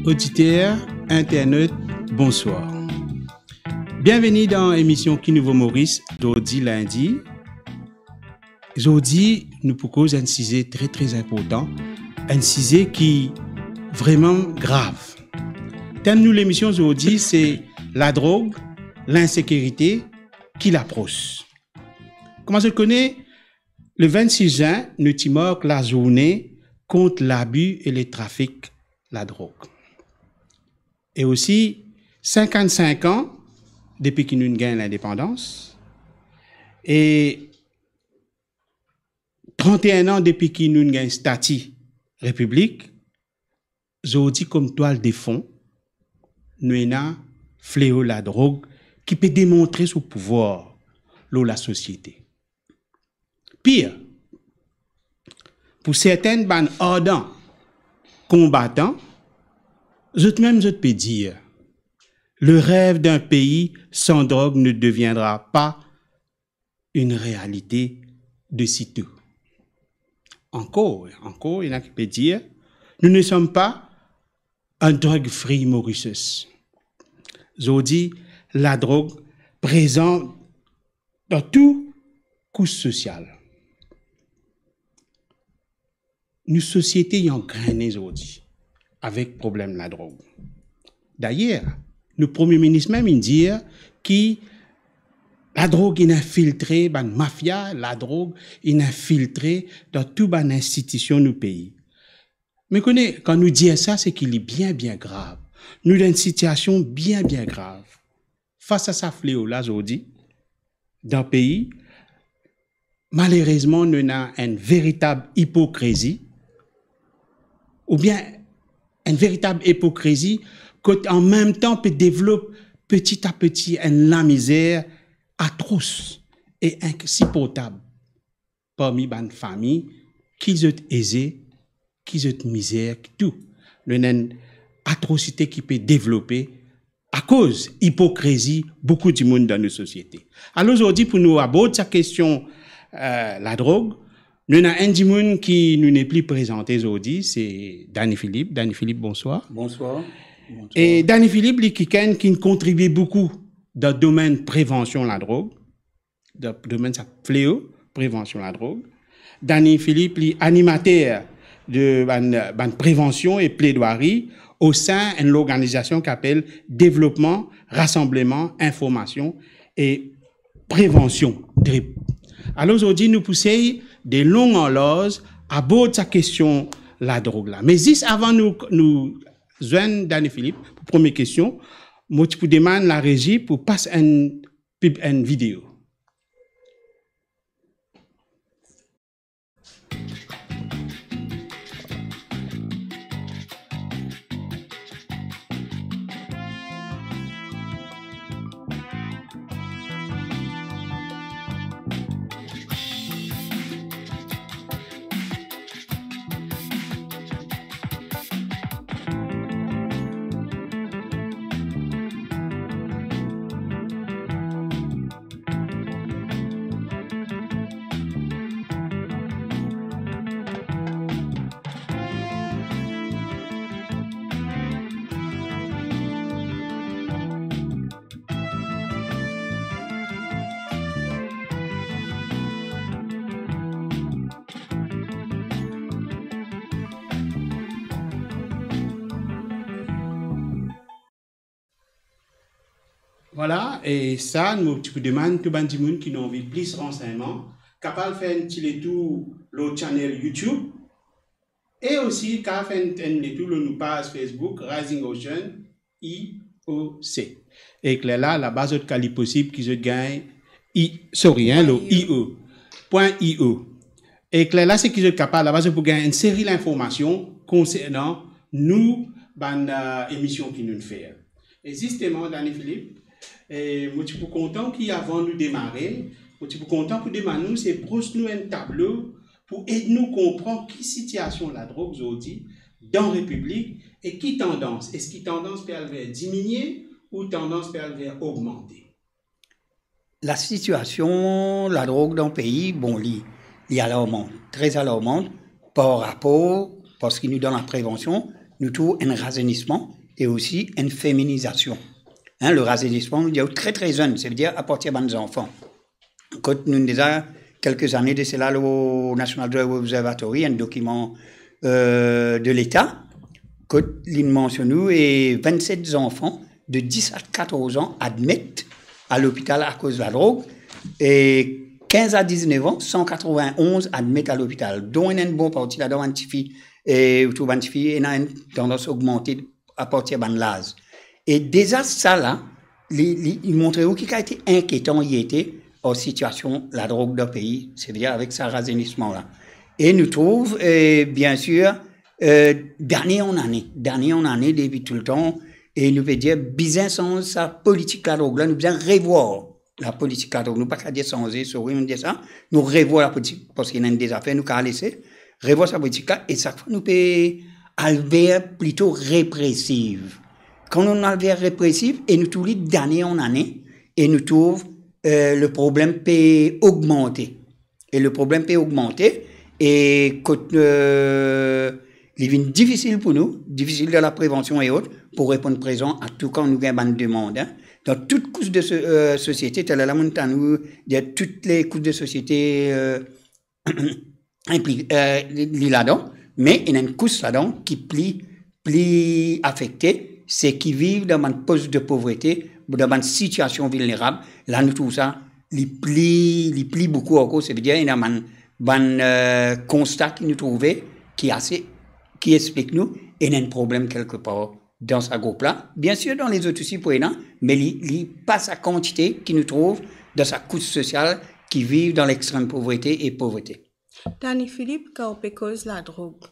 auditeurs, internautes, bonsoir. Bienvenue dans l'émission Qui Nouveau Maurice, aujourd'hui lundi. Aujourd'hui, nous proposons un sujet très très important, un sujet qui est vraiment grave. Le thème de l'émission aujourd'hui, c'est la drogue, l'insécurité qui l'approche. Comment je connais? Le 26 juin, nous marquons la journée contre l'abus et le trafic de la drogue. Et aussi, 55 ans depuis que nous gagnons l'indépendance et 31 ans depuis que nous gagnons le statut république. Aujourd'hui, comme toile de fond, nous avons fléau la drogue qui peut démontrer son pouvoir dans la société. Pire, pour certaines bandes ardents combattants, je peux dire, le rêve d'un pays sans drogue ne deviendra pas une réalité de sitôt. Encore, il y en a qui peuvent dire, nous ne sommes pas un drug-free Mauritius. Aujourd'hui, la drogue présente dans tout couche sociale. Nos sociétés ont grainé aujourd'hui avec le problème de la drogue. D'ailleurs, le Premier ministre même dit que la drogue est infiltrée dans la mafia, la drogue est infiltrée dans toutes les institutions de nos pays. Mais quand nous disons ça, c'est qu'il est bien grave. Nous avons une situation bien grave. Face à ce fléau-là aujourd'hui, dans le pays, malheureusement, nous avons une véritable hypocrisie, ou bien une véritable hypocrisie, qu'en même temps peut développer petit à petit la misère atroce et insupportable parmi les familles qui sont aisées, qui sont misère, tout. Une atrocité qui peut développer à cause de l'hypocrisie beaucoup du monde dans nos sociétés. Alors aujourd'hui, pour nous aborder cette question, la drogue, nous avons un du monde qui nous n'est plus présenté aujourd'hui, c'est Danny Philippe. Danny Philippe, bonsoir. Bonsoir. Et Danny Philippe, il est quelqu'un qui contribue beaucoup dans le domaine de prévention de la drogue, dans le domaine de fléau, prévention de la drogue. Danny Philippe, il est animateur de la prévention et plaidoirie au sein d'une organisation qui s'appelle Développement, Rassemblement, Information et Prévention, DRIP. Alors aujourd'hui, nous poussons des longues en large à bord de cette question, la drogue là. Mais juste avant nous joindre Danny Philippe, pour première question, moi, je demande la régie pour passer une vidéo. Voilà, et ça, nous demandons tout le monde qui a envie de plus de renseignements, capable de faire un petit tour le channel YouTube, et aussi capable de faire un tour le page Facebook Rising Ocean IOC. Et que là, la base de qualité possible qui se gagne, le IO.io. Et que là, c'est qui est capable, la base pour gagner une série d'informations concernant nous, l'émission qui nous fait. Et justement, Danny Philippe, et moi, je suis content qu'avant de démarrer, moi, je suis content pour démarrer, c'est brosse nous un tableau pour aider nous comprendre qui situation la drogue aujourd'hui dans la République et qui tendance. Est-ce qu'il tendance peut aller diminuer ou tendance peut aller augmenter? La situation, la drogue dans le pays, bon, il est alarmante, très alarmante par rapport, parce qu'il nous donne la prévention, nous trouvons un rajeunissement et aussi une féminisation. Hein, le rajeunissement, nous dit très très jeune, ça veut dire à partir des enfants. Quand nous déjà quelques années de cela, le National Drug Observatory, un document de l'État, quand il mentionne et 27 enfants de 10 à 14 ans admettent à l'hôpital à cause de la drogue et 15 à 19 ans, 191 admettent à l'hôpital. Donc, il y a une bonne partie là-dedans, et il a une tendance à augmenter à partir de l'âge. Et déjà, ça là, il montrait où qui a été inquiétant, il était en situation la drogue dans le pays, c'est-à-dire avec ce rajeunissement-là. Et nous trouvons, bien sûr, d'année en année, depuis tout le temps, et nous pouvons dire, bien sans sa politique la drogue là, nous devons revoir la politique la drogue. Nous pas qu'à dire changer, nous dire ça, nous revoir la politique, parce qu'il y a des affaires, nous qu'à laisser, revoir sa politique là, et chaque fois, nous pouvons aller plutôt répressive. Quand on a vers répressive, et nous trouvons d'année en année, et nous trouvons le problème peut augmenter. Et le problème peut augmenter, et quand il est difficile pour nous, difficile de la prévention et autres, pour répondre présent à tout quand nous avons une demande. Hein. Dans toute couche de société, telle la montagne, il y a toutes les couches de société impliquées là-dedans, mais il y a une couche là-dedans qui plus affectée, c'est qui vivent dans une poste de pauvreté, dans une situation vulnérable. Là, nous trouvons ça, il plie beaucoup encore, ça veut dire qu'il y a un constat qui nous trouvait qui explique nous, et il y a un problème quelque part dans ce groupe-là. Bien sûr, dans les autres aussi, mais il passe à quantité qui nous trouve dans sa couche sociale qui vivent dans l'extrême pauvreté et pauvreté. Danny Philippe, quand on cause la drogue,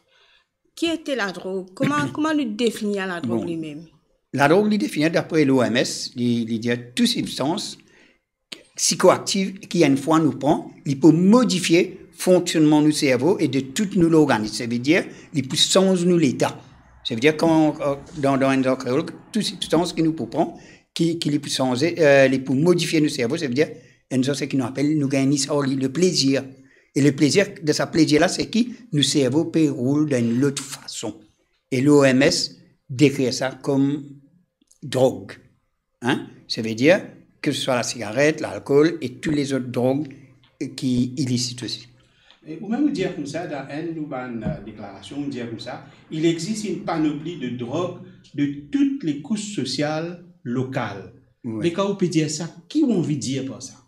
qui était la drogue? Comment nous définir la drogue lui-même? La drogue, il définit d'après l'OMS, il dit toute substance psychoactive qui, une fois nous prend, il peut modifier le fonctionnement du cerveau et de tout nos organismes. Ça veut dire, il peut changer nous l'état. Ça veut dire, quand, dans un créole, toute substance qui nous peut prendre, qui peut changer, il peut modifier nos cerveaux, ça veut dire, une chose qui nous appelle, nous gagnons le plaisir. Et le plaisir de ce plaisir-là, c'est que nos cerveaux peuvent rouler d'une autre façon. Et l'OMS décrit ça comme drogue. Hein? Ça veut dire que ce soit la cigarette, l'alcool et toutes les autres drogues qui illicites aussi. Ou même dire comme ça, dans une déclaration, on dit comme ça, il existe une panoplie de drogues de toutes les couches sociales locales. Oui. Mais quand on peut dire ça, qui ont envie de dire par ça?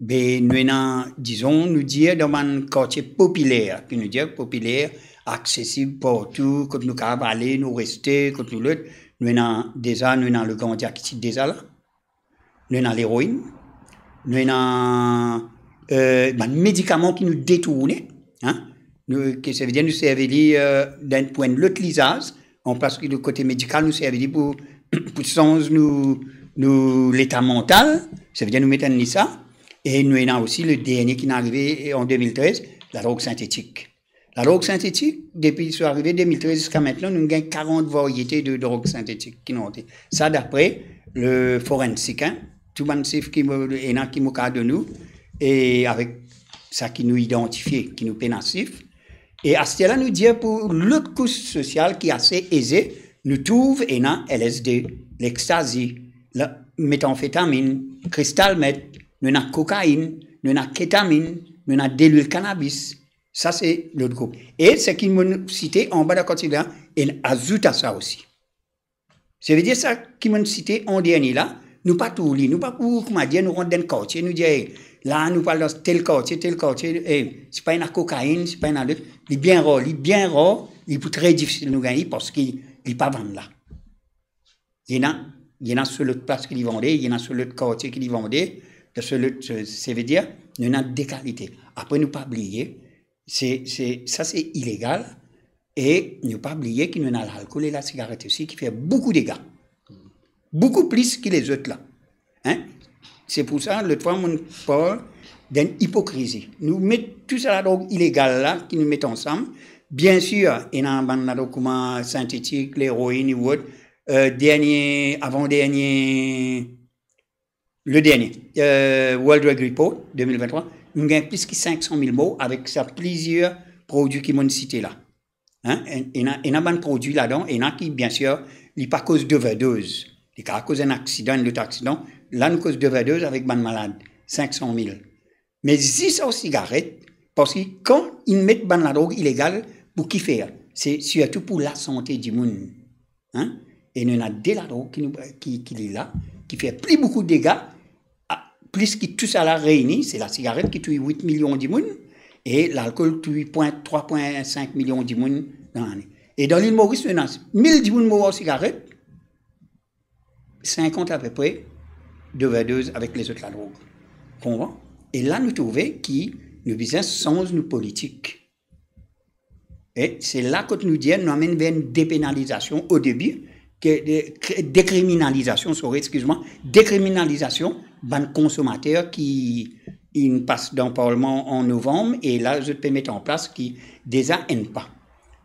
Ben, nous dire dans un quartier populaire, qui nous dit populaire, accessible partout, quand nous pouvons aller, nous rester, quand nous l'autre, nous avons le grand diactyte déjà là, nous avons l'héroïne, nous avons un médicament qui nous détourne, hein, que ça veut dire nous servir d'un point de l'utilisage, en place que le côté médical nous servir pour changer l'état mental, ça veut dire nous mettre en ça. Et nous avons aussi le dernier qui est arrivé en 2013, la drogue synthétique. La drogue synthétique, depuis son arrivée en 2013 jusqu'à maintenant, nous avons 40 variétés de drogue synthétique qui ont été. Ça, d'après le forensique, hein, tout le monde sait qui m'a de nous, et avec ça qui nous identifie, qui nous pénassif. Et à ce là nous dit pour l'autre couche sociale qui est assez aisée, nous trouvons LSD, l'ecstasy, la méthamphétamine, cristal meth, nous avons cocaïne, nous avons kétamine, nous avons délule cannabis. Ça, c'est l'autre groupe. Et ce qu'ils m'ont cité en bas de la quantité, il ajoute à ça aussi. Ça veut dire ça qu'ils m'ont cité en dernier là, nous pas tout lire, nous pas pour, comment dire, nous rentrons dans le quartier, nous disons, là, nous parlons de tel quartier, c'est pas une cocaïne, c'est pas une autre, il est bien rare, il est très difficile de nous gagner parce qu'il n'est pas vendu là. Il y en a sur l'autre place qui les vendait, il y en a sur l'autre quartier qui les vendait. Ça veut dire, nous avons des qualités. Après, nous pas oublier, ça c'est illégal, et nous pas oublier qu'il y a l'alcool et la cigarette aussi qui fait beaucoup de dégâts. Beaucoup plus que les autres là. Hein? C'est pour ça, l'autre fois, on parle d'une hypocrisie. Nous mettons tout ça la drogue illégale là, qui nous met ensemble. Bien sûr, il y a un document synthétique, l'héroïne ou autre. Le dernier, World Drug Report 2023, nous avons plus de 500 000 mots avec ça, plusieurs produits qui m'ont cité là. Hein? Il y a un produit là-dedans, et il y a qui, bien sûr, il n'est pas cause d'overdose. Il y a cause d'un accident, un autre accident. Là, nous cause d'overdose avec ban malade, 500 000. Mais si c'est aux cigarettes, parce que quand ils mettent ban la drogue illégale, pour qui faire? C'est surtout pour la santé du monde. Hein? Et nous avons de la drogue qui est là, qui fait plus beaucoup de dégâts, plus que tout ça là réuni, c'est la cigarette qui tue 8 millions de monde, et l'alcool tue 3,5 millions de monde dans l'année. Et dans l'île Maurice, nous avons 1000 de monde morts aux cigarettes, 50 à peu près d'overdose avec les autres la drogue. Comprends? Et là, nous trouvons que nous besoin sens nous politique. Et c'est là que nous disons, nous amène vers une dépénalisation au début, décriminalisation, excuse-moi, décriminalisation d'un consommateur qui il passe dans le Parlement en novembre et là, je peux mettre en place qui déjà n'aime pas.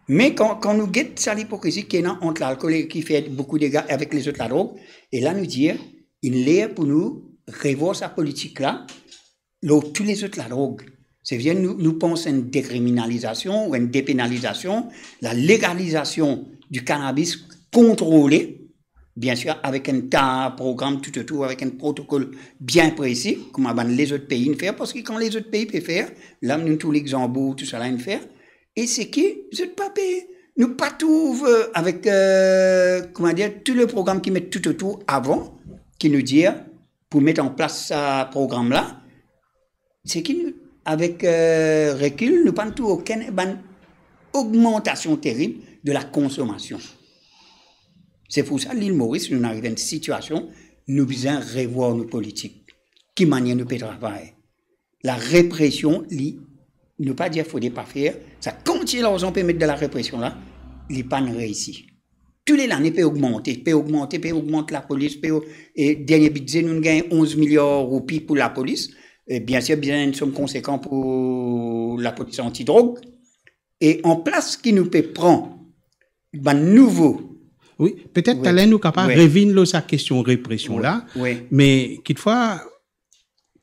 Mais quand nous guettons ça l'hypocrisie qui est entre l'alcool et qui fait beaucoup de dégâts avec les autres la drogue, et là nous dire, il est pour nous revoir sa politique là, tous les autres la drogue. C'est bien nous pensons à une décriminalisation ou une dépénalisation, la légalisation du cannabis contrôlé, bien sûr avec un programme tout autour, avec un protocole bien précis, comme les autres pays ne font, parce que quand les autres pays peuvent faire, là nous tous les Luxembourg, tout ça là, ne faire. Et c'est qui vous n'êtes pas payé. Nous pas tout avec comment dire tout le programme qui met tout autour avant, qui nous dit pour mettre en place ce programme là, c'est qui nous avec recul, nous pas tout aucune augmentation terrible de la consommation. C'est pour ça l'île Maurice nous arrive à une situation nous besoin revoir nos politiques, qui manière nous peut travailler. La répression ne pas dire qu'il ne faut pas faire, ça continue l'argent peut mettre de la répression là, il n'est pas réussi. Tous les années peut augmenter la police, et dernier budget nous gagnons 11 milliards de roupies pour la police, et bien sûr bien une somme conséquente pour la police anti-drogue, et en place qui nous peut prendre un nouveau. Oui, peut-être que nous capables de revenir sa question répression là, mais quelquefois,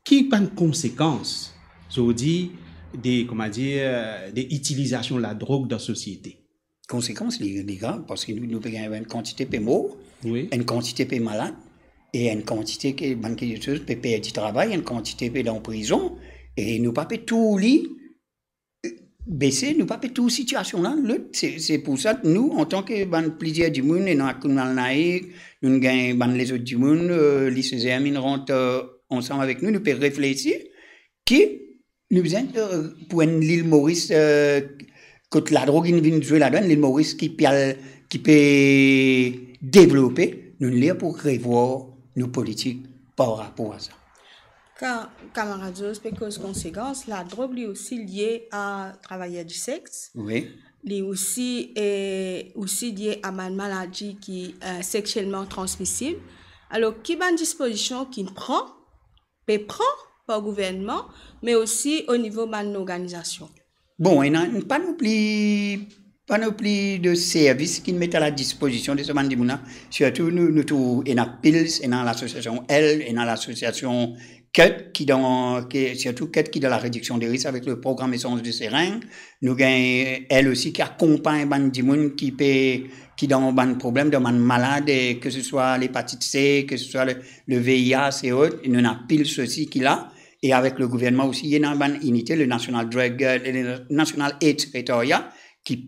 qui a une conséquence, je dis, des utilisations de la drogue dans la société. Conséquences, les gars, parce que nous avons une quantité de morts, une quantité de malades, et une quantité qui peut perdre du travail, une quantité peut en prison, et nous ne pouvons pas tout lire, baisser, nous ne pouvons pas toute situation là. C'est pour ça que nous, en tant que plaisir du monde, et nous gagnons les autres du monde, les CGM, ils rentrent ensemble avec nous, nous pouvons réfléchir, qui nous besoin pour l'île Maurice, quand la drogue vient jouer là-dedans, l'île Maurice qui peut développer, nous sommes là pour revoir nos politiques par rapport à ça. Car, camarades, parce que conséquence, la drogue est aussi liée à travailler du sexe. Oui. Elle est aussi liée à une maladie qui est sexuellement transmissible. Alors, qui a une disposition qui prend par le gouvernement, mais aussi au niveau de l'organisation. Bon, il n'y a pas non plus de services qui mettent à la disposition de ce monde. Surtout, nous avons PILS, et dans l'association L, et dans l'association CUT, surtout CUT qui est dans la réduction des risques avec le programme Essence de Seringue. Nous avons elle aussi qui accompagne les gens qui ont des problèmes, des malades, que ce soit l'hépatite C, que ce soit le VIH et autres. Nous avons PILS aussi qui est là. Et avec le gouvernement aussi, il y a une unité, le National AIDS Secretariat, qui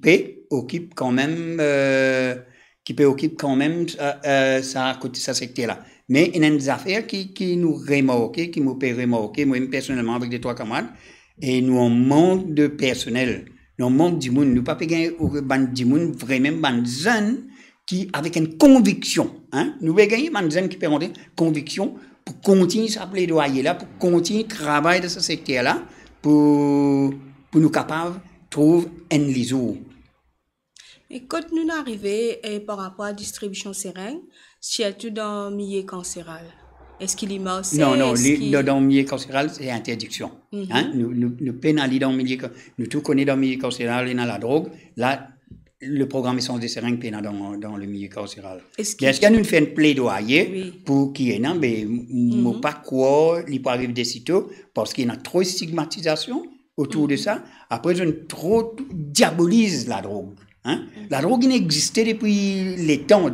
occupe quand même ça secteur-là. Mais il y a des affaires qui nous remarquent, qui nous fait remarquer, moi personnellement avec des trois camarades, et nous on manque de personnel, nous on manque du monde, nous pas gagner du monde vraiment des jeunes qui avec une conviction, hein, nous pas gagner des jeunes qui permettent une conviction pour continuer à plaidoyer là, pour continuer à travailler dans ce secteur-là, pour nous capables de trouver un liseau. Et quand nous arrivons par rapport à la distribution seringue, surtout dans le milieu cancéral, est-ce qu'il y a aussi... Non, dans le milieu cancéral, c'est interdiction. Hein? Nous pénalisons dans le milieu... Nous tout connaissons dans le milieu cancéral et dans la drogue. Là, le programme Essence de Seringue pénal dans le milieu carcéral. Est-ce que nous faisons un plaidoyer pour qu'il y ait non, mais pas quoi, il peut arriver des sitôt parce qu'il y a trop de stigmatisation autour de ça. Après, on trop diabolise la drogue. Hein? La drogue existait depuis les temps,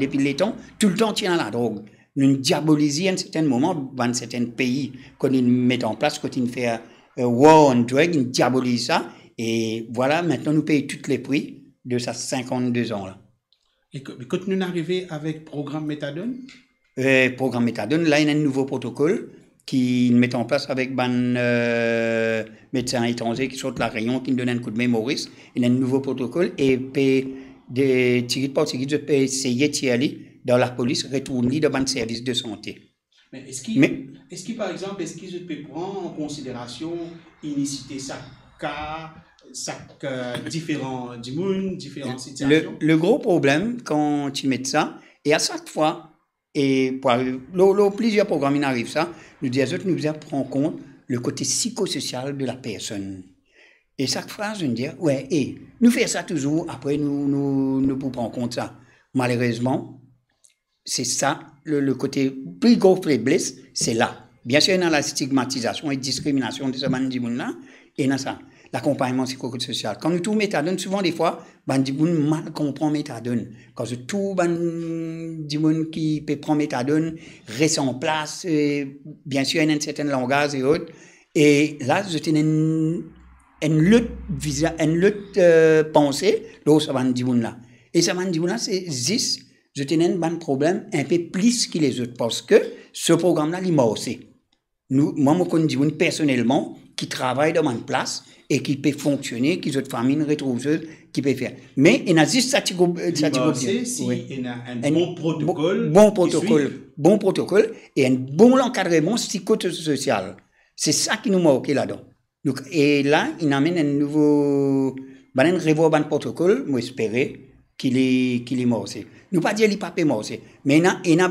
tout le temps tient la drogue. Nous diabolisons à un certain moment dans certains pays, quand ils mettent en place, quand ils font war on drug, ils diabolisent ça, et voilà, maintenant nous payons tous les prix de ça 52 ans là. Et quand nous arrivons avec programme méthadone? Programme méthadone, là il y a un nouveau protocole qui met en place avec médecins étrangers qui sortent de la Réunion, qui nous donnent un coup de main, Maurice. Il y a un nouveau protocole et je peux essayer d'y aller dans la police, retourner dans un service de santé. Mais est-ce qu'il par exemple, est-ce qu'ils peuvent prendre en considération unicité chaque cas, chaque différents situations? Le gros problème quand tu mets ça, et à chaque fois, et pour plusieurs programmes qui arrivent ça, nous disons prendre en compte le côté psychosocial de la personne. Et chaque fois, je me dis, ouais, et nous faisons ça toujours, après nous pouvons prendre en compte ça. Malheureusement, c'est ça, le côté plus gros faiblesse, c'est là. Bien sûr, il y a la stigmatisation et la discrimination de ce bandit-là, et il y a ça. L'accompagnement psychosocial. Quand nous trouvons méthadone, souvent des fois, bandit-moun mal comprend méthadone. Quand je trouve bandit-moun qui peut prendre méthadone, reste en place, bien sûr, il y a un certain langage et autres. Et là, je tenais une lutte pensée, là, ce bandit-moun-là. Et ce bandit-moun-là, c'est juste, je tenais un problème un peu plus que les autres, parce que ce programme-là, il m'a aussi. Moi, je connais personnellement qui travaille dans une place et qui peut fonctionner, qui ont famille retrouvée, qui peut faire. Mais il y a juste ça qui il y a un bon protocole. Bon protocole et un bon encadrement psychosocial. C'est ça qui nous manque là-dedans. Donc, et là, il amène un nouveau, revoir un protocole, moi espérer qu'il est mort. Nous pas dire qu'il n'est pas mort, mais il y a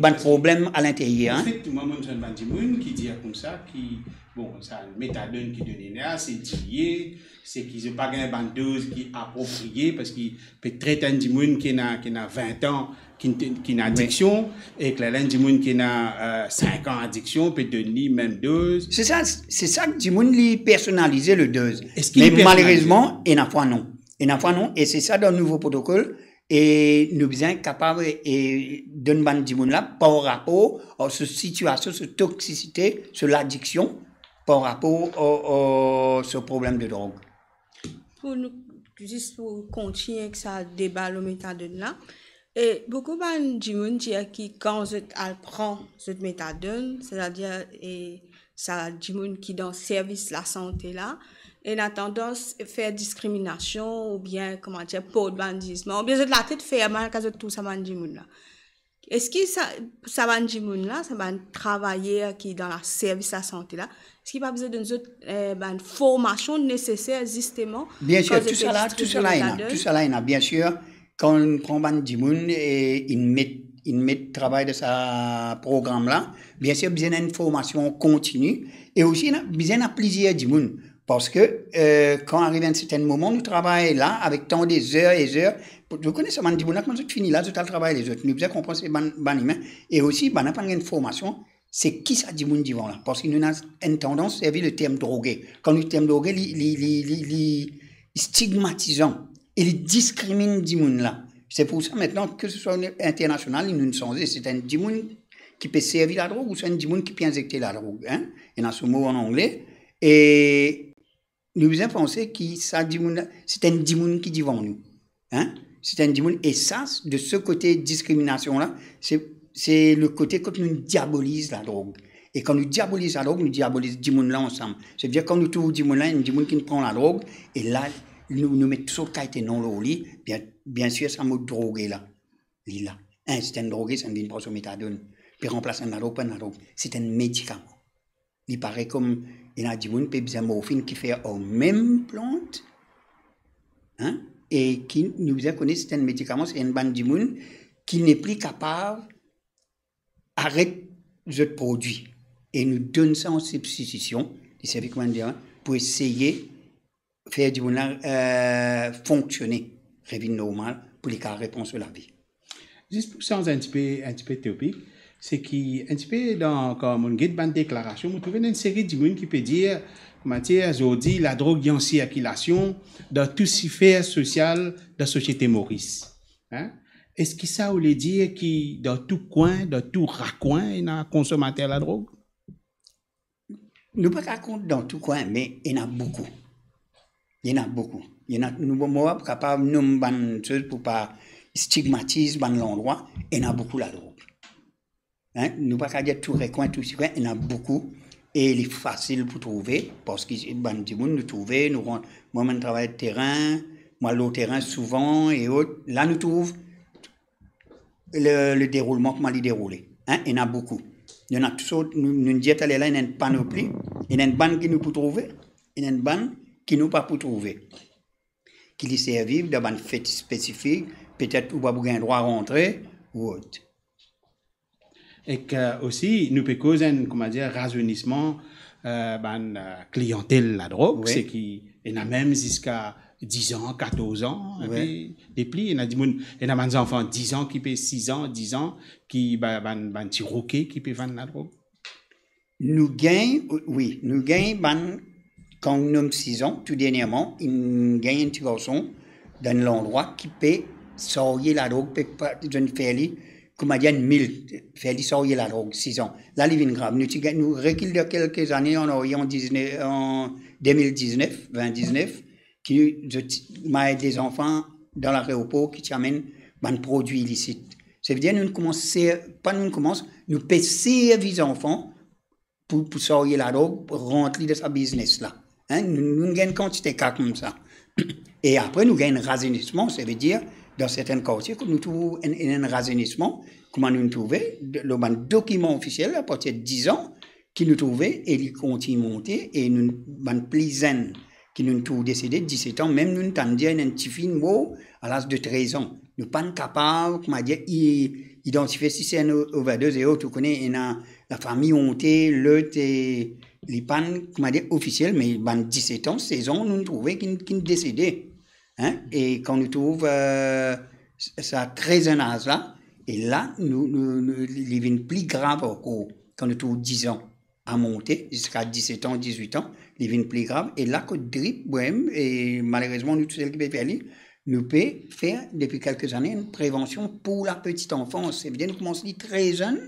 un problème à l'intérieur. En fait, moi, je suis un bandit qui dit comme ça, bon, ça, méthadone qui donne là, c'est lié, c'est qu'ils n'ont pas une bandeuse qui est appropriée, parce qu'il peut traiter un bandit qui a 20 ans, qui a addiction, et que l'un bandit qui a 5 ans d'addiction peut donner même dose. C'est ça que bandit personnaliser le dose. Mais malheureusement, il n'y a pas non. Et c'est ça dans le nouveau protocole. Et nous sommes capables de nous là par rapport à cette situation, cette toxicité, cette addiction, par rapport à ce problème de drogue. Juste pour continuer avec ça débat le méthadone là, et beaucoup de gens disent que quand je prends cette méthadone, c'est-à-dire ça dit qui dans le service de la santé là, et a tendance à faire discrimination ou bien comment dire pour le bandisme ou bien la tête fait mal quand tout ça bandimoun là. Est-ce que ça bandimoun là ça va travailler qui dans le service de la santé là, est-ce qu'il pas besoin d'une formation nécessaire justement? Bien sûr, tout ça là il y a bien sûr quand on prend bandimoun et il met travail de ce programme là, bien sûr besoin d'une formation continue et aussi besoin de plusieurs dimoun. Parce que quand arrive un certain moment, nous travaillons là avec tant des heures et heures. Je connais ce mandibounak, quand je finis là, je travaille les autres. Nous devons comprendre ces baniments. Et aussi, on n'a pas une formation, c'est qui ça dit moun divan là. Parce que nous avons une tendance à servir le terme drogué. Quand le terme drogué, il stigmatisant. Il discrimine dit moun là. C'est pour ça maintenant que ce soit international, il nous change. C'est un dit moun qui peut servir la drogue ou c'est un dit moun qui peut injecter la drogue. Hein? Il y a ce mot en anglais. Et nous avons pensé que c'est un dimoun qui dit nous. Hein? C'est un dimoun. Et ça, de ce côté discrimination-là, c'est le côté quand nous diabolisons la drogue. Et quand nous diabolisons la drogue, nous diabolisons dimoun-là ensemble. C'est-à-dire quand nous trouvons dimoun-là, un dimoun qui prend la drogue, et là, nous mettons tout ce qui est non au lit, bien sûr, ça mot drogué là. Là. C'est un drogué, c'est un vin pour méthadone. Puis remplacer la drogue par la drogue. C'est un médicament. Il paraît comme il y a des gens morphine qui fait aux mêmes plantes, hein, et qui nous a connu c'est un médicament, c'est un bande de gens qui n'est plus capable d'arrêter ce produit et nous donne ça en substitution, pour essayer de faire du monde fonctionner, revient normal pour les cas réponse de la vie. Juste pour changer un petit peu topic, c'est qu'un petit peu dans comme on guide une déclaration, vous trouvez une série de gens qui peut dire, comment dire, aujourd'hui, la drogue est en circulation dans toute sphère sociale de la société Maurice. Hein? Est-ce que ça voulait dire que dans tout coin, dans tout raccoin, il y a un consommateur de la drogue? Nous ne racontons pas dans tout coin, mais il y en a beaucoup. Il y en a beaucoup. Il y en a, nous sommes capables de nous choses pour ne pas stigmatiser l'endroit. Il y en a beaucoup la drogue. Hein? Nous ne pouvons pas dire tout recoin, tout coin, il y en a beaucoup. Et il est facile pour trouver, parce que nous trouvons, moi je travaille de terrain, moi l'autre terrain souvent et autres. Là nous trouvons le déroulement, comment il déroulé. Hein? Il y en a beaucoup. Il y en a tous autres, nous disons là, il y a une panoplie, il y a une bande qui nous peut trouver, il y a une bande qui nous pas pour trouver. Qui les servent dans une fête spécifique, peut-être pour pas un droit à rentrer ou autre. Et que aussi, nous pouvons causer un, comment dire, rajeunissement clientèle la drogue, oui. C'est qu'il y en a même jusqu'à 10 ans, 14 ans, oui. Des plis, il y en a des enfants 10 ans qui paient 6 ans, 10 ans, qui ban tiroquet qui peuvent vendre la drogue. Nous gagnons, oui, nous gagnons, quand nous avons 6 ans, tout dernièrement, nous gagnons un petit garçon dans l'endroit qui peut sortir la drogue, peut faire comment dire, 1000, faire sortir la drogue, 6 ans. Là, il vient grave. Nous reculons de quelques années en 2019, 2019, qui m'a des enfants dans l'aéroport qui amènent des produits illicites. Ça veut dire nous pouvons servir les enfants pour sortir la drogue, pour rentrer dans sa business là. Hein? Nous avons une quantité de cas comme ça. Et après, nous avons un rajeunissement, ça veut dire, dans certains quartiers, nous trouvons un rajeunissement, comment nous trouvons, le document officiel, à partir de 10 ans, qui nous trouvait, et il continue à monter, et nous avons plus jeunes, qui nous trouvent décédés de 17 ans, même nous avons dit un petit film à l'âge de 13 ans. Nous ne sommes pas capables, comment dire, identifier si c'est un overdose et autres, tu connais, la famille montée, l'autre, et les pannes, comment dire, officielles, mais 17 ans, 16 ans, nous trouvons qu'ils sont décédés. Hein? Et quand nous trouvons ça très jeune âge là, et là, nous devient plus grave encore. Quand nous trouvons 10 ans à monter, jusqu'à 17 ans, 18 ans, il devient plus grave. Et là, que DRIP, et malheureusement, nous tous ceux qui peuvent faire, nous pouvons faire depuis quelques années une prévention pour la petite enfance. C'est bien, nous commençons très jeunes,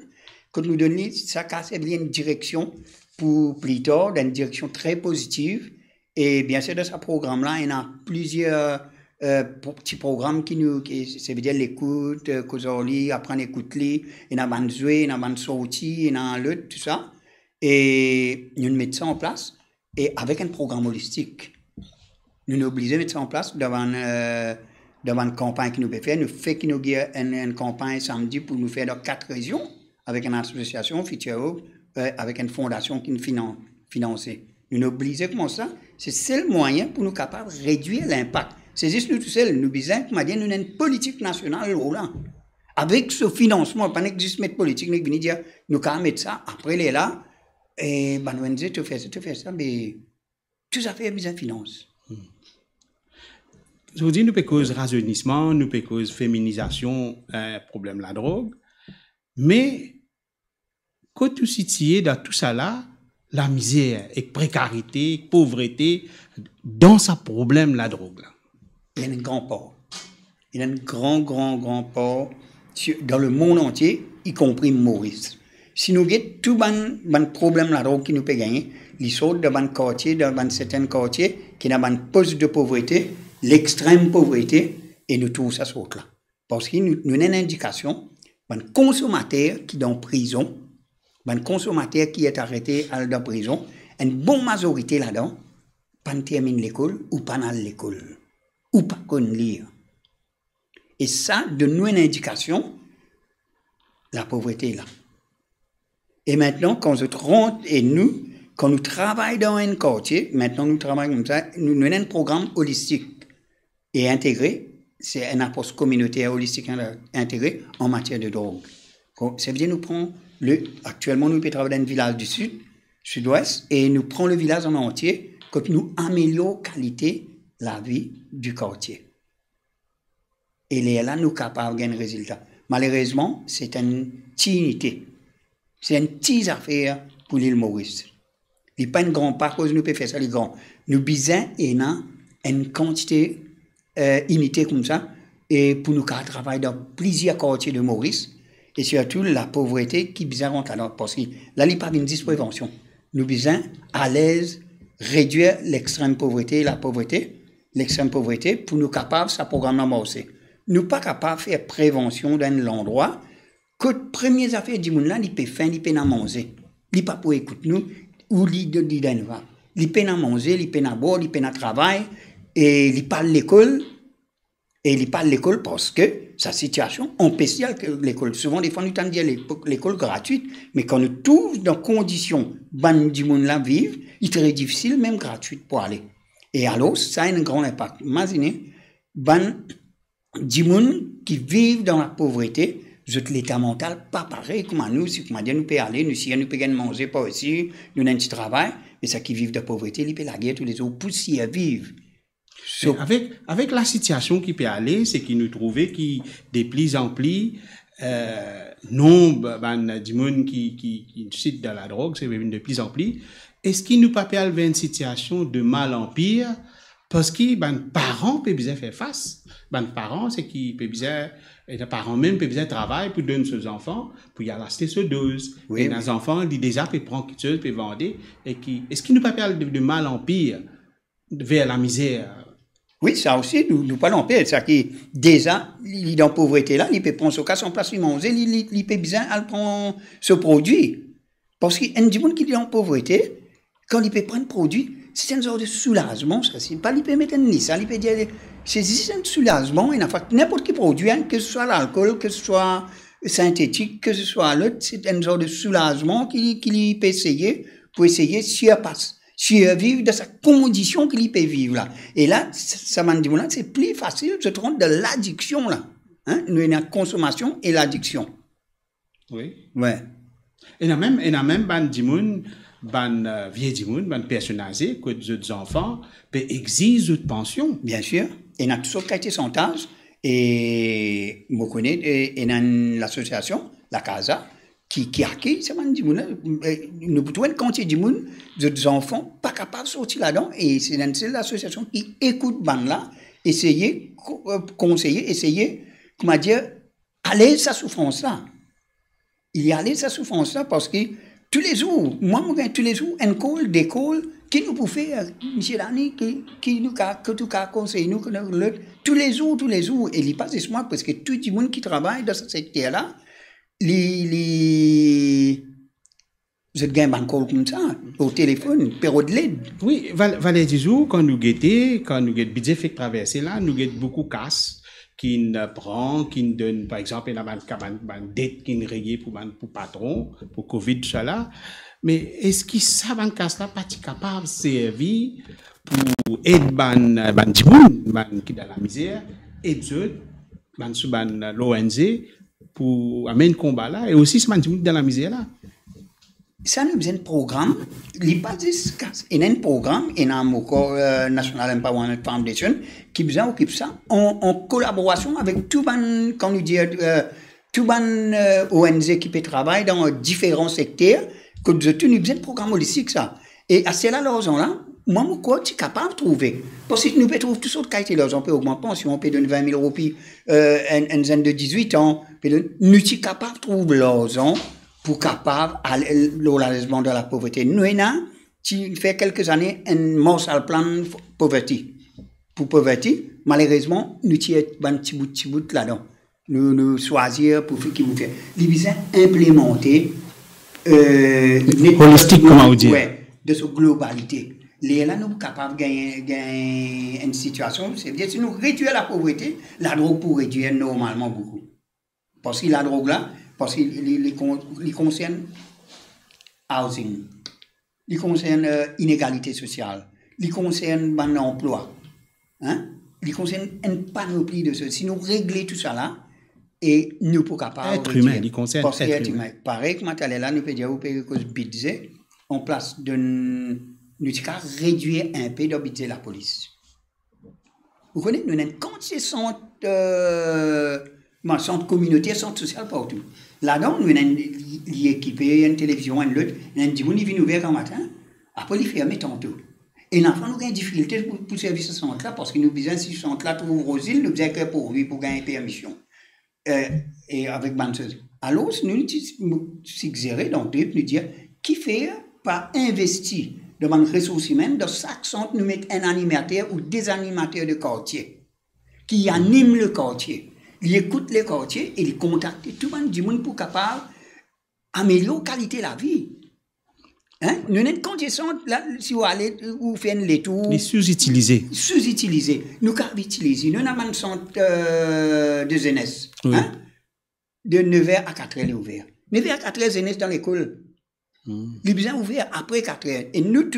quand nous donnons ça, c'est bien une direction pour plus tard, dans une direction très positive. Et bien sûr, dans ce programme-là, il y a plusieurs petits programmes ça veut dire l'écoute, causer, apprendre à écouter, il y a un jouer, il y a un sortir, il y a un lutte, tout ça. Et nous mettons ça en place, et avec un programme holistique. Nous sommes obligés de mettre ça en place devant une campagne que nous pouvons faire. Nous faisons une campagne samedi pour nous faire dans 4 régions, avec une association, avec une fondation qui nous finance. Nous sommes obligés comme ça. C'est le seul moyen pour nous capables de réduire l'impact. C'est juste nous tout seuls. Nous disons que nous avons une politique nationale là. Avec ce financement, pas juste mettre politique, nous venons dire, nous allons mettre ça, après les là, et nous allons dire, tu fais ça, mais tout ça fait besoin de finances. Aujourd'hui, nous pouvons causer rajeunissement, nous pouvons causer féminisation, problème de la drogue, mais quand tu situes dans tout ça là, la misère et précarité, pauvreté, dans ce problème la drogue là. Il y a un grand port. Il y a un grand port dans le monde entier, y compris Maurice. Si nous avons tout le problème la drogue qui nous peut gagner, les sortent dans un quartier, dans certains quartiers, qui ont un poste de pauvreté, l'extrême pauvreté, et nous trouvons ça saute là. Parce que nous avons une indication, un consommateur qui est en prison, un consommateur qui est arrêté dans la prison, une bonne majorité là-dedans, pas termine l'école ou pas dans l'école, ou pas connaît lire. Et ça donne nous une indication, la pauvreté est là. Et maintenant, quand je rentre, et nous, quand nous travaillons dans un quartier, maintenant nous travaillons comme ça, nous avons un programme holistique et intégré, c'est une approche communautaire holistique intégrée en matière de drogue. Ça veut dire nous prenons actuellement nous travaillons dans un village du sud-ouest, et nous prenons le village en entier quand nous améliorons la qualité de la vie du quartier. Et là, nous sommes capables de gagner un résultat. Malheureusement, c'est une unité. C'est une petite affaire pour l'île Maurice. Il n'y a pas une grande part, cause nous pouvons faire ça, les grands. Nous besoin une quantité unité comme ça, et pour nous travailler dans plusieurs quartiers de Maurice, et surtout la pauvreté qui besoin rentrer là, parce que là, il n'y a pas une prévention. Nous besoin à l'aise réduire l'extrême pauvreté, la pauvreté, l'extrême pauvreté, pour nous capables, ça programme d'amorcer. Nous pas capables de faire prévention dans l'endroit, que les premières affaires du monde là, il peut faire, il peut manger. Il pas pour écouter nous, ou il peut manger, il peut boire, il peut travailler, et il parle l'école, et il parle l'école parce que sa situation empêche que l'école. Souvent, des fois, nous t'en dire l'école gratuite, mais quand nous trouvons dans conditions ban du monde là vivre, il est très difficile, même gratuite, pour aller. Et alors, ça a un grand impact. Imaginez, ban du monde qui vivent dans la pauvreté, l'état mental pas pareil comme nous, si comment dire, nous pouvons aller, nous si nous pouvons manger pas aussi, nous avons un petit travail, mais ça qui vivent de pauvreté, ils peuvent la guerre tous les jours pour s'y vivre. So, avec la situation qui peut aller, c'est qu'il nous trouvait qui de plus en plus nombre du monde qui cite dans la drogue, c'est de plus en plus. Est-ce qu'il nous pas aller une situation de mal en pire parce que parents peuvent bien faire face. Parents c'est qui peuvent bien et les parents même peuvent bien travailler pour donner aux enfants pour y rester ce dose. Oui, et les enfants ils déjà peuvent prendre quelque chose peuvent vendre et qui est-ce qu'il nous pas aller de mal en pire vers la misère? Oui, ça aussi, nous parlons pas. C'est qui déjà, il est dans la pauvreté là, il peut prendre son cas, son place, il mange, il peut bien prendre ce produit. Parce qu'il y a des gens qui sont en pauvreté, quand il peut prendre un produit, c'est une sorte de soulagement, ça. C'est pas, il peut mettre un nid, ça, il peut dire, c'est un soulagement, et en fait, n'importe quel produit, hein, que ce soit l'alcool, que ce soit synthétique, que ce soit l'autre, c'est une sorte de soulagement qu'il peut essayer, pour essayer de survivre de sa condition qu'il peut vivre là. Et là, ça m'a dit, c'est plus facile de se rendre de l'addiction là. Hein? Nous, il y a la consommation et l'addiction. Oui. Ouais. Et il y a même vieux dimoun, personnes âgées, que des enfants, peuvent exiger de pension. Bien sûr. Et il y a toutes sortes de qualités sans âge. Et, je connais, et il y a l'association, la CASA, qui accueille ces gens, nous pouvons une quantité de monde, des enfants pas capables de sortir là-dedans, et c'est l'association qui écoute ban là, essayer, conseiller, essayer, comment dire, aller sa souffrance là. Il y a aller sa souffrance là parce que tous les jours, tous les jours, une école, d'école, qui nous peut faire, M. Lani, qui nous a conseillé, nous, tous les jours, et il passe ce mois parce que tout le monde qui travaille dans ce secteur là, je gagne encore comme ça, au téléphone, période l'aide. Oui, valait des jours, quand nous guettons, budget fait traverser là, nous guettons beaucoup de casse, qui nous prend, qui nous donne, par exemple, une dette qui nous rayée pour patron, pour Covid, tout ça là. Mais est-ce que ça, une casse là, pas capable de servir pour aider des gens qui dans la misère, et d'autres, l'ONG, pour amener un combat là, et aussi se maintenir dans la misère là. Ça nous besoin de programme. Il y a un programme, il y a un National Empowerment Foundation qui besoin occupe ça en collaboration avec tout ban, quand nous dit, tout ban ONG qui peut travailler dans différents secteurs, que nous avons besoin de programme holistique ça. Et à cela l'argent là, moi, je suis capable de trouver. Parce que nous pouvons trouver toutes sortes de qualités. On peut augmenter la pension, on peut donner 20 000 roupies, un jeune de 18 ans. Nous sommes capables de trouver l'argent pour capable l'allègement de la pauvreté. Nous, qui fait quelques années, un mensual plan pauvreté. Pour pauvreté, malheureusement, nous avons un petit bout là-dedans. Nous choisir pour faire ce qu'il faut faire. Nous devons implémenter holistique, comment on dit. Ouais, de cette globalité. Là, nous sommes capables de gagner une situation, c'est-à-dire si nous réduisons la pauvreté, la drogue pour réduire normalement beaucoup. Parce que la drogue là, parce qu'il concerne housing, il concerne inégalité sociale, il concerne l'emploi, hein? Il concerne une panoplie de choses. Si nous réglons tout ça là, et nous sommes capables être humain, il concerne être humain. Pareil, comme tu là, nous pouvons dire que le budget en place d'une nous avons réduire un peu le budget de la police. Vous connaissez, nous avons une quantité Mais centre communautaire, centre social partout. Là-dedans, nous avons équipé une télévision, une autre, nous avons dit, on vient ouvert un matin, après, il ferme tantôt. Et l'enfant, nous avons une difficulté pour servir ce centre-là, parce que nous besoin, si ce centre-là trouve aux îles, nous besoin que pour lui, pour gagner permission. Et avec Banseuse. Alors, nous suggérons, donc, nous dire, qui fait pas investir dans les ressources humaines, dans chaque centre, nous mettons un animateur ou des animateurs de quartier qui animent le quartier. Ils écoutent les quartiers et ils contactent tout le monde pour capable améliorer la qualité de la vie. Hein? Nous n'avons qu'un centre, là, si vous allez, vous faites les tours. Les sous-utilisés. Sous-utilisés. Nous avons utilisé. Nous avons un centre de jeunesse. Oui. Hein? De 9h à 4h, ouvert. 9h à 4h, jeunesse dans l'école. Les besoins ouverts après 4h. Et nous,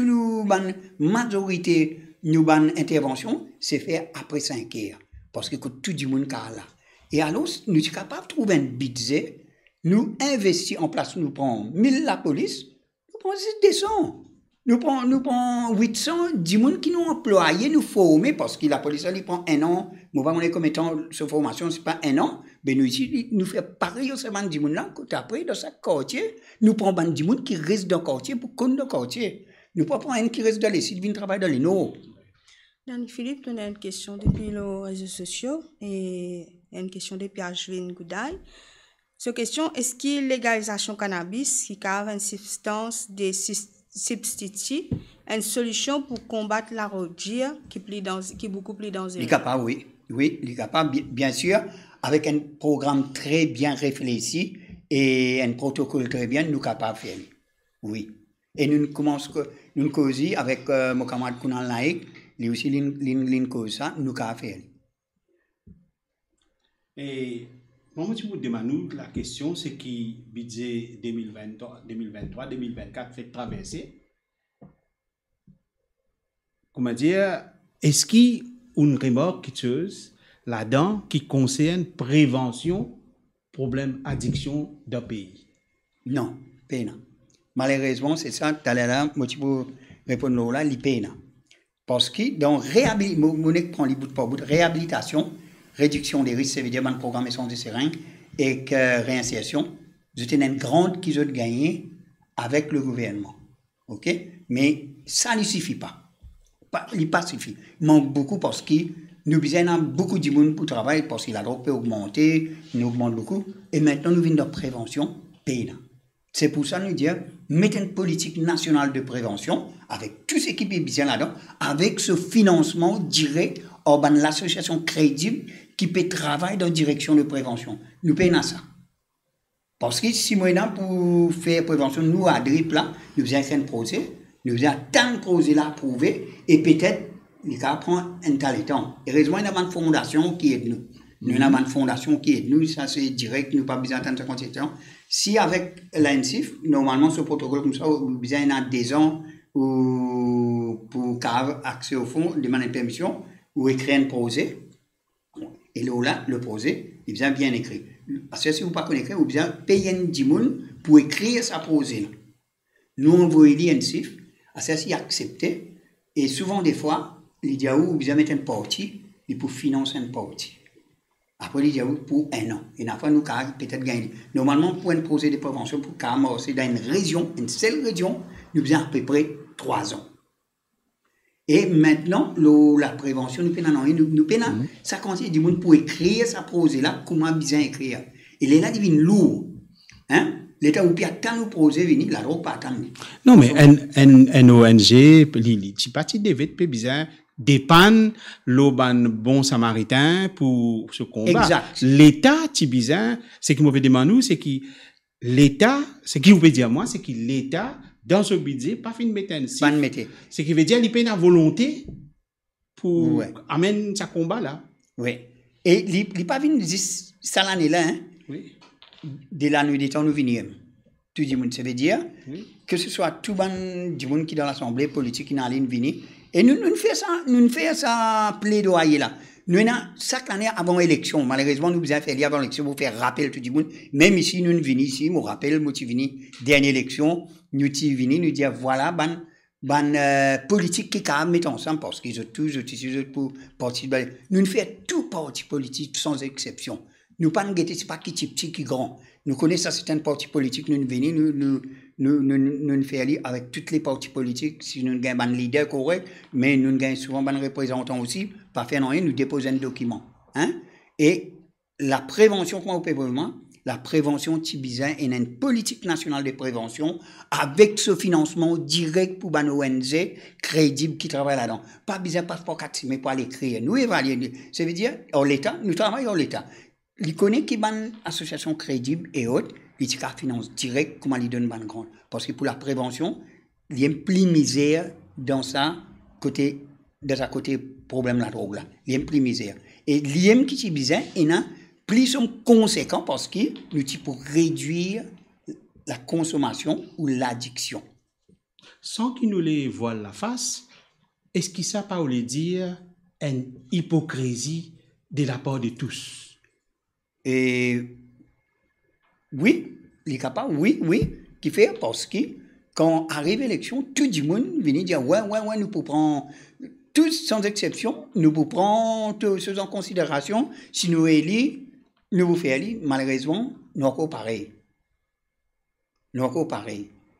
la majorité, nous, intervention, c'est fait après 5h. Parce que tout le monde est là. Et alors, nous sommes capables de trouver un budget, nous investissons en place, nous prenons 1000 la police, nous prenons 200. Nous prenons 800 du monde qui nous employés, nous former, parce que la police, elle prend 1 an. Nous ne comme étant cette formation, ce n'est pas 1 an. Mais nous, ici, nous faisons pareil au sein du monde là. Après, dans chaque quartier, nous prenons du monde qui reste dans le quartier pour qu'on dans le quartier. Nous ne prenons pas un qui reste dans les sites, qui travaille dans les nord. Dani Philippe, on a une question depuis les réseaux sociaux et une question depuis Ashwin Goudaï. Cette question, est-ce que légalisation cannabis, qui a une substance de substitut, une solution pour combattre la rodure qui est beaucoup plus dangereuse? Il est capable, oui. Oui, il est capable, bien sûr, avec un programme très bien réfléchi et un protocole très bien, nous sommes capables de faire. Oui. Et nous commençons causer avec mon camarade Kounan Laïk, lui aussi, nous cause ça, nous sommes capables de faire. Et moi, je vous demande, la question, c'est qui budget 2023, 2024 fait traverser. Comment dire, est-ce qu'il y a une remarque là-dedans qui concerne prévention, problème addiction d'un pays? Non, peine. Malheureusement, c'est ça, tout à l'heure, moi, tu peux répondre là, il peine. Parce que dans réhabilitation, réduction des risques, ça veut dire une programmation de seringues et que réinsertion, c'est une grande qu'ils ont gagné avec le gouvernement. OK? Mais ça ne suffit pas. Il pas suffit. Il manque beaucoup parce que nous avons beaucoup de monde pour travailler parce que la drogue peut augmenter, il augmente beaucoup. Et maintenant, nous venons de prévention, peine. C'est pour ça que nous disons, mettez une politique nationale de prévention avec tout ce qui est bien là-dedans, avec ce financement direct par l'association crédible qui peut travailler dans la direction de prévention. Nous payons ça. Parce que si moi, pour faire prévention, nous, à DRIP, là, nous faisons un projet, nous faisons tant de projets là prouver, et peut-être, il va prendre un tel temps. Heureusement, il y a une fondation qui aide nous. Nous avons une fondation qui aide nous, ça c'est direct, nous n'avons pas besoin d'attendre 50 ans. Si avec l'ANSIF, normalement, ce protocole comme ça, vous avez besoin d'adhésion ou pour avoir accès au fonds, demander une permission, ou écrire un projet. Et là, le projet, il vient bien écrit. Parce que si vous ne pouvez pas écrire, vous avez besoin de payer un dimoun pour écrire ce projet. Nous envoyons l'ANSIF, c'est accepté. Et souvent, des fois, il dit à vous, vous besoin de mettre une partie, et pour financer une partie. Après, il dit pour 1 an. Et après, nous avons peut-être gagné. Normalement, pour un projet de prévention, pour c'est dans une région, une seule région, nous avons à peu près 3 ans. Et maintenant, la prévention, nous payons, ça conseille du monde pour écrire ce projet-là, comment bien écrire. Et là, il devient lourd. Hein? L'État ou bien tant nous projet venir, la drogue pas attendre. Non, mais un ONG, il parti de vite, bizarre. Dépend l'auban bon samaritain pour ce combat. Exact. L'État, bizarre, ce qui me demande, c'est que l'État, ce qui vous peut dire moi, c'est que l'État, dans ce budget, pas fin de mettre un site. Ce qui veut dire qu'il peut avoir volonté pour amener ce combat là. Oui. Et il n'est pas venu ça l'année là, hein? Oui. De la nuit des temps, nous venons. Tout le monde, ça veut dire que ce soit tout le monde qui est dans l'Assemblée politique qui est en ligne venir. Et nous faisons ça plaidoyer là. Nous avons chaque année avant l'élection. Malheureusement, nous avons fait avant l'élection pour faire rappel tout le monde. Même ici, nous venons ici, nous rappelle, nous sommes venus, dernière élection, nous sommes venus, nous disons voilà, politique qui a mis ensemble parce qu'ils ont tous pour participer. Nous faisons tout parti politique sans exception. nous pas guetter c'est pas qui petit qui grand. Nous connaissons certains partis politiques, nous venons, nous faisons aller avec toutes les partis politiques, si nous avons un leader correct, mais nous avons souvent un représentant aussi, pas faire rien, nous déposons un document. Hein? Et la prévention, comment on peut vraiment, la prévention Tibizin est une politique nationale de prévention avec ce financement direct pour une ONG crédible qui travaille là-dedans. Pas besoin de passeport 4 mais pour aller créer. Nous évaluons. Ça veut dire, l'État, nous travaillons l'État. Il connaît qu'il y a une association crédible et autres, il finance direct, comment il donne une grande. Parce que pour la prévention, il y a plus misère dans sa côté problème de la drogue là. Il y a plus misère. Et l'IM qui est bizarre, il y a plus conséquent parce que nous pour réduire la consommation ou l'addiction. Sans qu'il nous les voile la face, est-ce qu'il ça pas voulu dire une hypocrisie de la part de tous? Et oui, les capables, oui, qui fait parce que quand arrive l'élection, tout le monde vient dire ouais, nous pouvons prendre, tous sans exception, nous pouvons prendre toutes choses en considération. Si nous élire, nous vous faisons élire, malheureusement, nous encore pareil.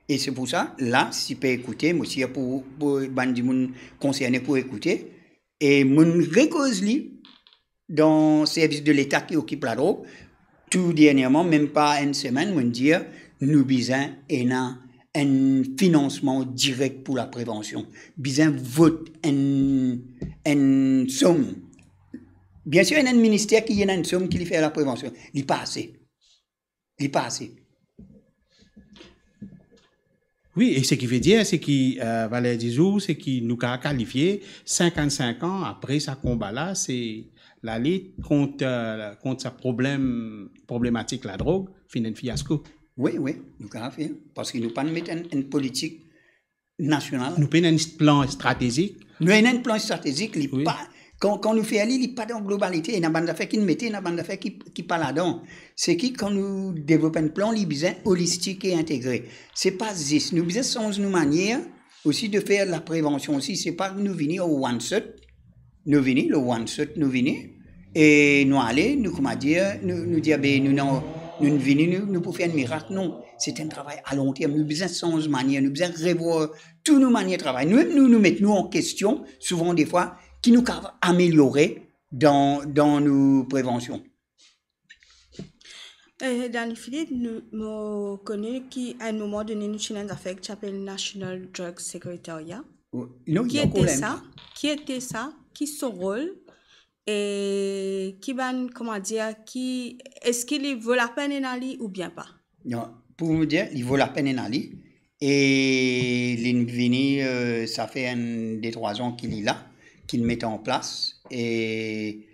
Et c'est pour ça, là, si vous pouvez écouter, moi aussi, pour les gens concernés pour écouter, et mon récuse dans le service de l'État qui occupe la drogue, tout dernièrement, même pas une semaine, on dit, nous besoin un financement direct pour la prévention. Besoin vote une somme. Bien sûr, il y a un ministère qui a une somme qui fait la prévention. Il n'est pas assez. Oui, et ce qui veut dire, c'est que Valère Dizou, c'est qu'il nous a qualifié 55 ans après sa combat-là, c'est la lutte contre sa problématique, la drogue, fin un fiasco. Oui, nous avons fait. Parce que nous pas mettre une politique nationale. Nous avons un plan stratégique. Nous avons un plan stratégique, oui. Quand nous faisons aller, il n'y a pas de globalité. Il y a une bande d'affaires qui nous mettent, il y a une bande d'affaires qui parle là-dedans. C'est qui, quand nous développons un plan, il est holistique et intégré. C'est pas juste. Nous avons sans une manière aussi de faire la prévention aussi. C'est pas nous venir au one-shot. Nous venons, et nous aller, nous, comment dire, nous dire, nous venons, nous pour faire un miracle. Non, c'est un travail à long terme. Nous besoin sans manière, nous besoin revoir toutes nos manières de travail. Nous mettons en question, souvent des fois, qui nous peuvent améliorer dans nos préventions. Danny Philippe, nous connaissons qu'à un moment donné, nous avons une affaire qui s'appelle National Drug Secretariat. Qui était ça? Qui son rôle? Et qui va, comment dire, est-ce qu'il vaut la peine d'aller ou bien pas? Non, pour vous dire, il vaut la peine d'aller. Et l'Invini, ça fait 3 ans qu'il est là, qu'il met en place. Et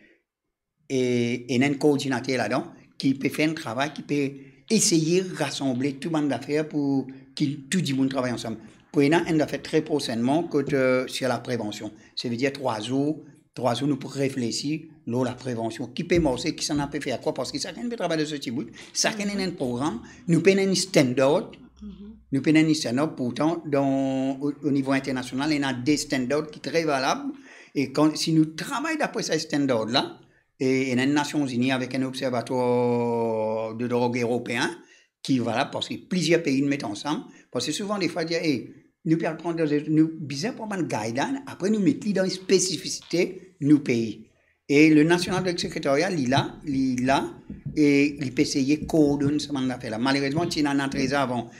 il y a un coordinateur là-dedans qui peut faire un travail, qui peut essayer de rassembler tout le monde d'affaires pour que tout le monde travaille ensemble. Pour nous, on a fait très prochainement sur la prévention. Ça veut dire 3 jours, nous pour réfléchir sur la prévention. Qui peut marcher, qui s'en a fait faire quoi? Parce que chacun peut travailler de ce type. Chacun a un programme. Nous prenons un standard. Pourtant, au niveau international, il y a des standards qui sont très valables. Et si nous travaillons d'après ces standards-là, et il y a les Nations Unies avec un observatoire de drogue européen, qui est valable parce que plusieurs pays nous mettent ensemble. Parce que souvent, des fois, ils disent, nous pouvons prendre besoin pour un guideline, après nous mettons dans les spécificités de nos pays. Et le National Drug Secretariat, il est là, et il peut essayer de coordonner ce mandat là. Malheureusement, il y a un entrée avant,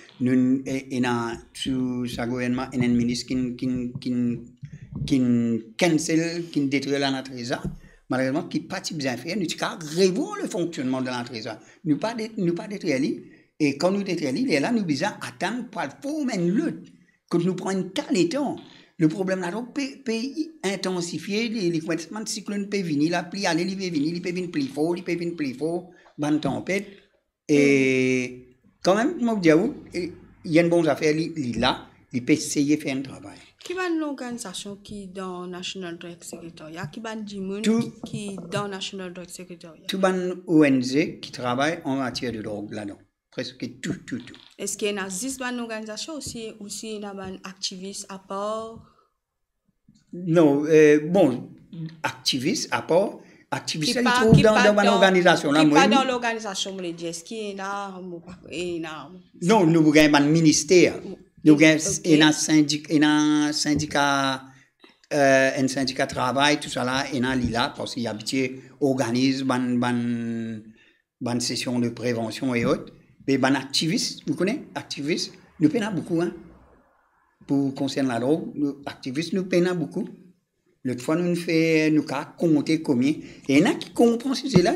sous sa gouvernement, il y a un ministre qui cancel, qui détruit la NATRESA. Malheureusement, qui n'est pas bien fait, nous avons revoir le fonctionnement de l'entrée-ça. Nous pas détruire. Et quand nous détruisons, et là, nous devons attendre pour former une lutte. Quand nous prenons tel temps, le problème là, peut intensifier, les cointements de cyclone peut venir, la pluie aller, il peut venir plus fort, bonne tempête. Et quand même, moi, je vous dis, il y a une bonne affaire, il là, il peut essayer de faire un travail. Qui est l'organisation qui est dans le National Drug Secretariat? Qui est le qui est dans le National Drug Secretariat? Tout le ONG qui travaille en matière de drogue là-dedans. Presque tout. Est-ce qu'il y a une organisation aussi il y a un activiste à part? Non, activiste à part Activiste, il trouve dans l'organisation. Qui pas dans l'organisation, vous voulez dire, est-ce qu'il y a une arme ou pas? Non, nous avons un ministère. Nous avons un syndicat, un syndicat travail, tout ça là, et là, parce qu'il y a habitué, organise une session de prévention et autres. Mais ben activistes, vous connaissez, activistes, nous peinons beaucoup, hein. Pour concernant la drogue, nous activistes, nous peinons beaucoup. L'autre fois, nous avons compté combien. Et il y en a qui comprennent ce là,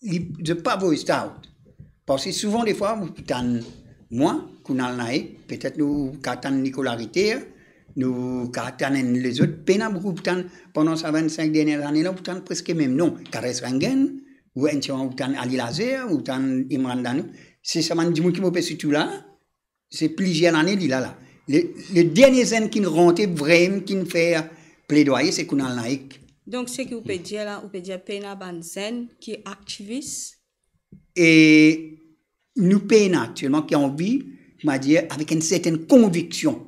ils pas vos stars. Parce que souvent, des fois, moi, peut-être nous, quand Nicolas Ritter, nous, quand les autres, peinons beaucoup, pendant ces 25 dernières années, là, presque même non. Caresse Rangen, ou Ali Lazer, ou Imran Danou. C'est ça, man, dis-moi qui m'a fait tout là, c'est plusieurs années, là. Les derniers années qui nous rentrent vraiment, qui nous fait plaidoyer, c'est qu'on a laïque. Donc, ce que vous pouvez dire là, vous pouvez dire Pena Banzen, qui est activiste. Et nous payons actuellement, qui ont envie, m'a dit, avec une certaine conviction.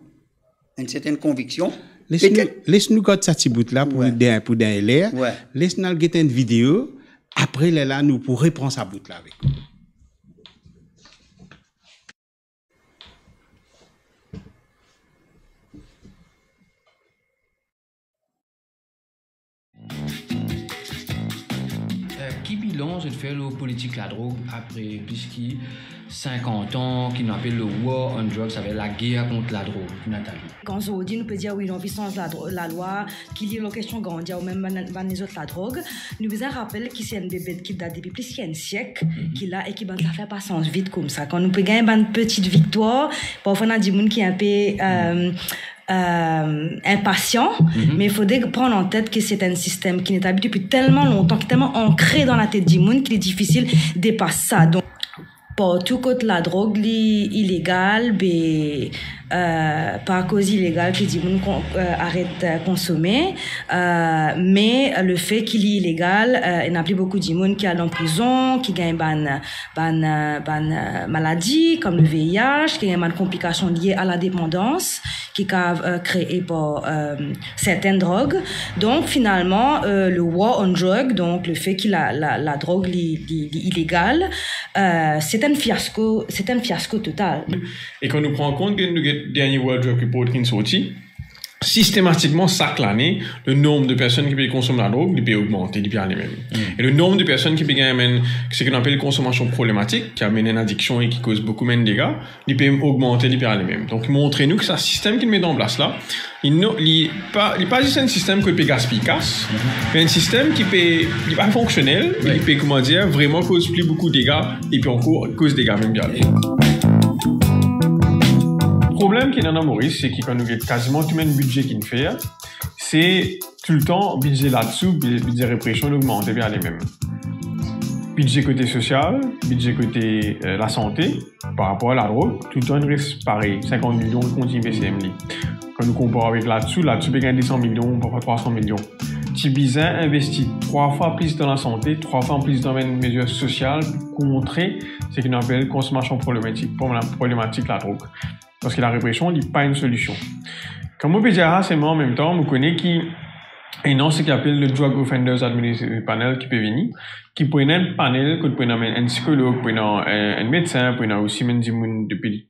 Une certaine conviction. Laisse-nous garder ça petit bout là pour d'un l'air. Laisse-nous aller une vidéo. Après, là, nous pourrons reprendre sa bout là avec. Qui bilan je fais le politique la drogue après plus de 50 ans qui nous appelle le war on drugs, ça veut dire la guerre contre la drogue, Nathalie. Quand on dit nous peut dire oui, l'envissance la loi, qu'il y a une question grande, ou même les autres la drogue, nous vous rappelle que c'est un bébé qui date depuis plus d'un siècle, qui là et qui va faire passer vite comme ça. Quand nous peut gagner une petite victoire, parfois on a des gens qui est un peu impatient, mais il faudrait prendre en tête que c'est un système qui est habitué depuis tellement longtemps, qui est tellement ancré dans la tête du monde qu'il est difficile de dépasser ça. Donc, pour tout côté la drogue illégale, pas à cause illégale qui dit arrête de consommer, mais le fait qu'il est illégal, il n'y a plus beaucoup de monde qui est en prison, qui gagne maladie comme le VIH, qui a des complications liées à la dépendance, qui a créé par certaines drogues. Donc finalement, le war on drug, donc le fait qu'il a la drogue illégale, c'est un fiasco total. Et quand nous prenons compte que nous avons dernier World Drug Report qui est sorti, systématiquement, chaque année, le nombre de personnes qui peuvent consommer la drogue, il peut augmenter, il peut aller même. Et le nombre de personnes qui peuvent gagner ce qu'on appelle consommation problématique, qui amène une addiction et qui cause beaucoup de dégâts, il peut augmenter, il peut aller même. Donc, montrez-nous que ce système qu'il met en place là, il n'est pas juste un système qui peut gaspiller casse, mais un système qui peut, il pas fonctionnel, il peut, comment dire, vraiment cause plus beaucoup de dégâts et puis encore cause des dégâts même bien. Le problème qu'il y a dans Maurice, c'est que quand nous avons quasiment tout le même budget qu'il fait, c'est tout le temps, budget là-dessous, budget répression, augmente vers les mêmes. Budget côté social, budget côté la santé, par rapport à la drogue, tout le temps, il reste pareil, 50 millions de comptes IBCMLI. Quand nous comparons avec là-dessous, il y a 200 millions, parfois 300 millions. Tibizin investit 3 fois plus dans la santé, 3 fois plus dans les mesures sociales pour contrer ce qu'on appelle consommation problématique la drogue. Parce que la répression n'est pas une solution. Comme on peut dire, c'est moi en même temps, on connaît qui est ce qu'on appelle le Drug Offenders Administrative Panel qui peut venir, qui peut un panel, qui peut un psychologue, peut un médecin, peut aussi un depuis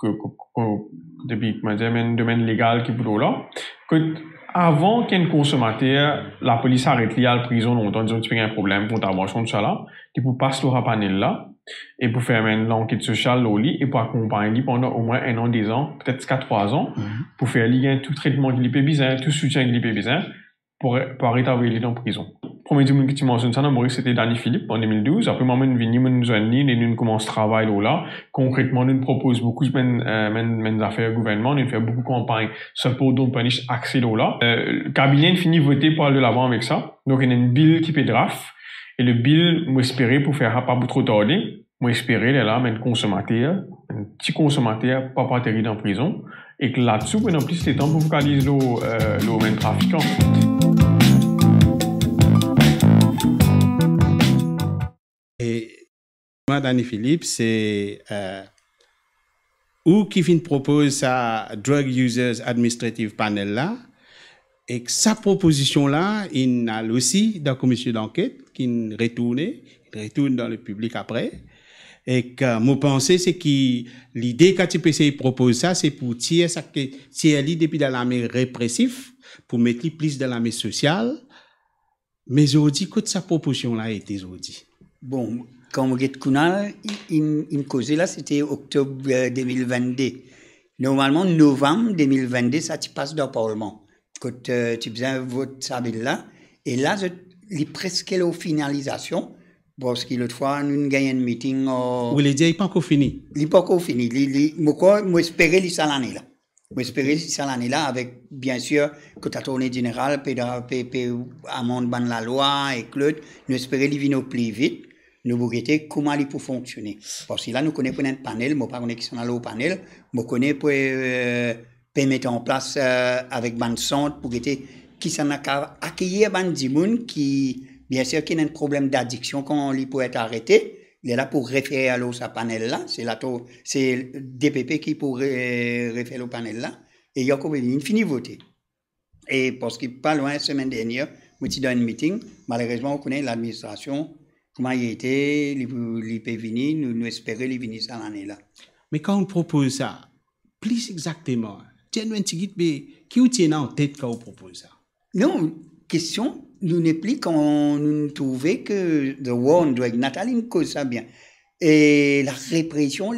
le domaine légal qui peut là. Avant qu'un consommateur, la police arrête lui à la prison longtemps, disant que tu as un problème, contravention de ça là, tu peux passer le panel là, et pour faire une enquête sociale là, et pour accompagner pendant au moins 1 an, 2 ans, peut-être jusqu'à 3 ans, pour faire lier tout traitement qu'il peut besoin, tout soutien qu'il peut besoin, pour arrêter à aller dans la prison. Premier que tu mentionnes ça dans Maurice, c'était Danny Philippe en 2012. Après, moi, nous venons nous joindre et nous commençons à travailler là. Concrètement, nous proposons beaucoup de affaires au gouvernement. Nous faisons beaucoup de campagnes support don't punish accès là. Le cabinet finit voter pour aller de l'avant avec ça. Donc, il y a une bill qui peut draft. Et le bill, moi, espérer pour faire pas trop tarder. Moi, espérer, là, un consommateur, un petit consommateur, pas atterrir dans la prison. Et que là-dessous, on a plus de temps pour focaliser le même trafiquant. Et Danny Philippe, c'est où qui propose sa Drug Users Administrative Panel là, et que sa proposition là, il a aussi dans la commission d'enquête, qui retourne dans le public après. Et que mon pensée, c'est que l'idée quand tu peux propose ça, c'est pour tirer ça que tirer depuis dans l'armée répressif, pour mettre plus dans l'armée sociale. Mais aujourd'hui, toute sa proposition là a été aujourd'hui. Bon, quand on regarde Kunal, une cause là, c'était octobre 2022. Normalement, novembre 2022, ça tu passe dans le Parlement. Quand tu besoin vote ça là, et là, il est presque la finalisation. Parce que l'autre fois, nous avons gagné un meeting. Vous voulez dire, il n'est pas encore fini? Il n'est pas encore fini. Moi, j'espérais l'année là. Moi, j'espérais l'année là, avec, bien sûr, que la tournée générale, amende la loi et Claude, nous espérais qu'il vienne plus vite. Nous voulons comment il peut fonctionner. Parce que là, nous connaissons un panel, moi, pas connais qui sont allés au panel, moi, connais pour mettre en place avec ban centre pour qui s'en a accueillir ban dimoun qui, bien sûr, qui a un problème d'addiction quand il peut être arrêté. Il est là pour référer à ce panel-là. C'est DPP qui peut référer au panel-là. Et il y a une fini voter. Et parce que pas loin, la semaine dernière, moi, dans un meeting, malheureusement, on connaît l'administration, comment il était, il peut venir, nous espérons qu'il vienne ça l'année-là. Mais quand on propose ça, plus exactement, tiens-nous un petit guide, mais qui vous tient en tête quand on propose ça? Non, question, nous n'est plus quand nous trouvons que The War on Drug, Nathalie cause ça bien. Et la répression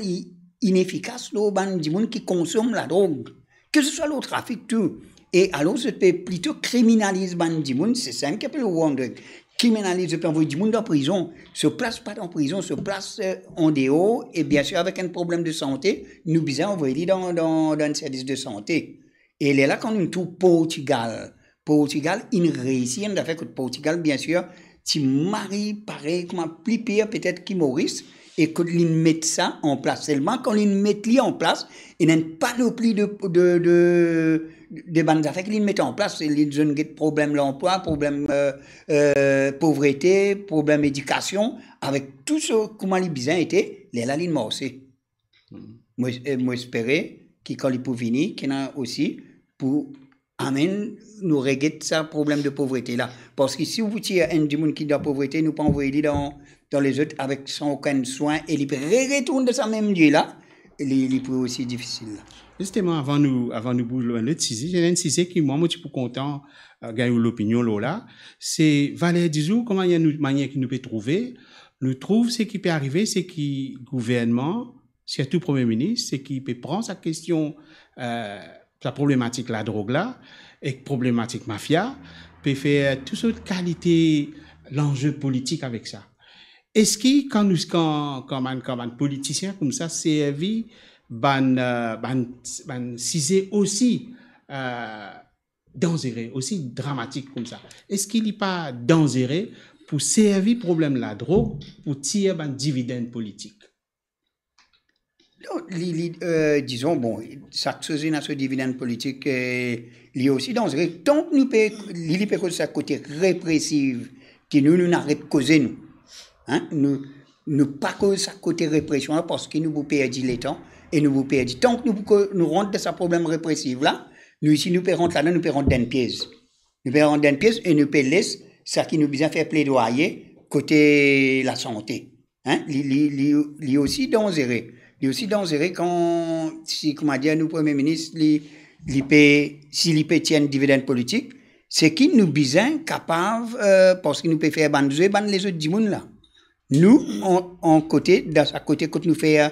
inefficace, le ban du monde qui consomme la drogue, que ce soit le trafic, tout. Et alors, je peux plutôt criminaliser ban du monde, c'est ça qui appelle le War on Drug. Criminalise, je peux envoyer du monde en prison, se place pas en prison, se place en dehors, et bien sûr, avec un problème de santé, nous besoin envoyer dans un service de santé. Et là, quand nous trouve Portugal, il réussit, on a fait que Portugal, bien sûr, tu maries pareil, comme plus pire peut-être que Maurice, et que ils mettent ça en place. Seulement, quand ils mettent en place, il n'y a pas non plus de bandes affaires qu'ils mettent en place. Ils ont des problèmes d'emploi, problèmes pauvreté, problèmes d'éducation, avec tout ce comment les besoins étaient, les là, ils morcent. Moi, j'espérais que quand ils peuvent venir, qu'il y en a aussi pour amener nous régler ce problème de pauvreté là. Parce que si vous tirez un du monde qui est dans la pauvreté, nous pouvons envoyer dans les autres avec sans aucun soin et il peut retourner de ce même lieu là, il peut aussi difficile là. Justement, avant nous bouger un autre sujet, j'ai un sujet qui, moi, je suis content de gagner l'opinion là. C'est Valère Dizou, comment il y a une manière qui nous peut trouver. Nous trouve ce qui peut arriver, c'est que le gouvernement, surtout le Premier ministre, c'est qu'il peut prendre sa question, sa problématique la drogue là, et problématique mafia, peut faire toutes sortes de qualités, l'enjeu politique avec ça. Est-ce que quand un politicien comme ça servi cisé aussi dangereux, aussi dramatique comme ça. Est-ce qu'il n'est pas dangereux pour servir le problème de la drogue pour tirer un dividende politique? Disons, bon, chaque chose dans ce dividende politique il est aussi dangereux. Tant que nous peut ça côté répressif, que nous n'arrêtons de causer nous. Hein? Nous pas cause ça côté répression parce que nous vous perdons le temps. Et nous vous perdons. Tant que nous rentrons dans ce problème répressif là, nous ici nous pouvons rentrer là-dedans, nous pouvons rentrer dans une pièce. Nous pouvons rentrer dans une pièce et nous pouvons laisser ça qui nous besoin faire plaidoyer côté la santé. Hein? Il est aussi dangereux. Il est aussi dangereux quand, si, comment dire, nous, Premier ministre, s'il peut tenir un dividende politique, c'est qu'il nous besoin capable, parce qu'il nous peut faire ban les autres du monde là. Nous, en côté, dans sa côté, quand nous faisons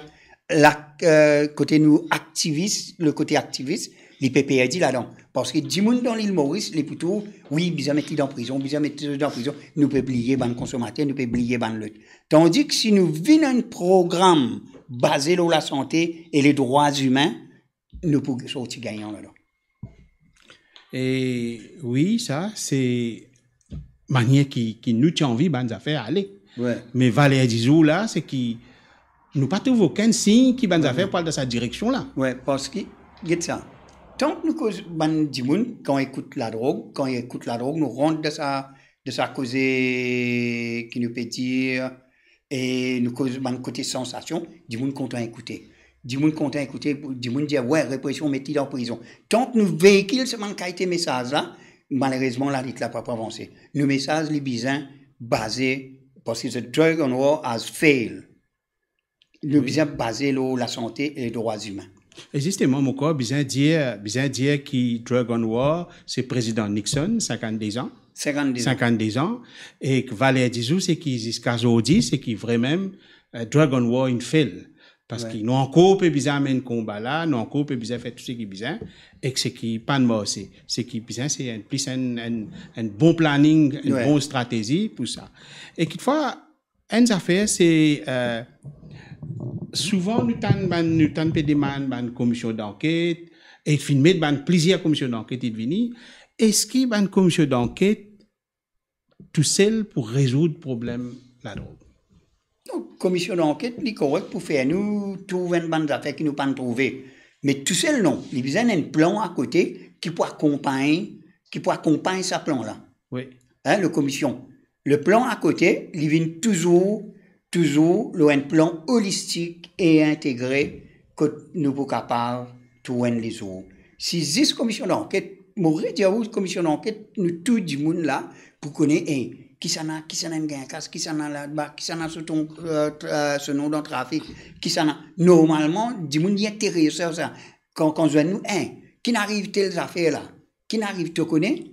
côté nous activistes, le côté activiste, les PPRD là-dedans. Parce que du monde dans l'île Maurice, les plutôt, oui, ils mettent dans prison, nous pouvons oublier ban consommateur, nous pouvons oublier ban l'autre. Tandis que si nous venons un programme basé sur la santé et les droits humains, nous pouvons sortir gagnants là-dedans. Et oui, ça, c'est manière qui nous tient envie, ban affaires aller. Ouais. Mais Valère Dizou là, c'est qui nous pas trouvé aucun signe qui va nous faire parler de sa direction là. Ouais, parce que regarde ça. Tant que nous cause du monde quand on écoute la drogue, nous rentre de sa cause qui nous peut dire et nous cause côté sensation, du monde content écouter. Du monde content écouter, du monde dire ouais, répression mettez en prison. Tant que nous véhiculons ce qualité message là, malheureusement la lutte là pas avancer. Nos messages les besoin basé, parce que the drug on war has failed. Nous besoin basé la santé et les droits humains. Et justement, mon corps, besoin dire que drug on war, c'est président Nixon, 52 ans. 52 ans. Et que Valère Dizou, c'est qui, jusqu'à aujourd'hui, c'est qui vraiment, drug on war, une fail. Parce qu'ils n'ont encore pas besoin de combat là, n'ont encore pas besoin de faire tout ce qui est besoin, et que ce qui pas de mort, c'est qui besoin, c'est plus un bon planning, une bonne stratégie pour ça. Et quelquefois, une affaire, c'est, souvent, nous t'en demandons une commission d'enquête, et finalement, plusieurs commissions d'enquête est venue. Est-ce qu'il y a une commission d'enquête tout seul pour résoudre le problème de la drogue? Commission d'enquête, c'est correct pour faire nous trouver une bande d'affaires qui nous pas trouver. Mais tout seul, non. Il y a besoin d'un plan à côté qui peut accompagner ce plan-là. Oui. Hein, la commission. Le plan à côté, il vient toujours un plan holistique et intégré que nous sommes capables de trouver les autres. Si 10 commissions d'enquête, moi, je commission d'enquête, nous tout le monde là, pour connaître, qui s'en a un gain casse, qui s'en a là-bas, qui s'en a ce nom dans le trafic, qui s'en a. Normalement, du monde y intéressé sur ça. Quand on voit nous, qui n'arrive telles affaires là, qui n'arrive, tu connais,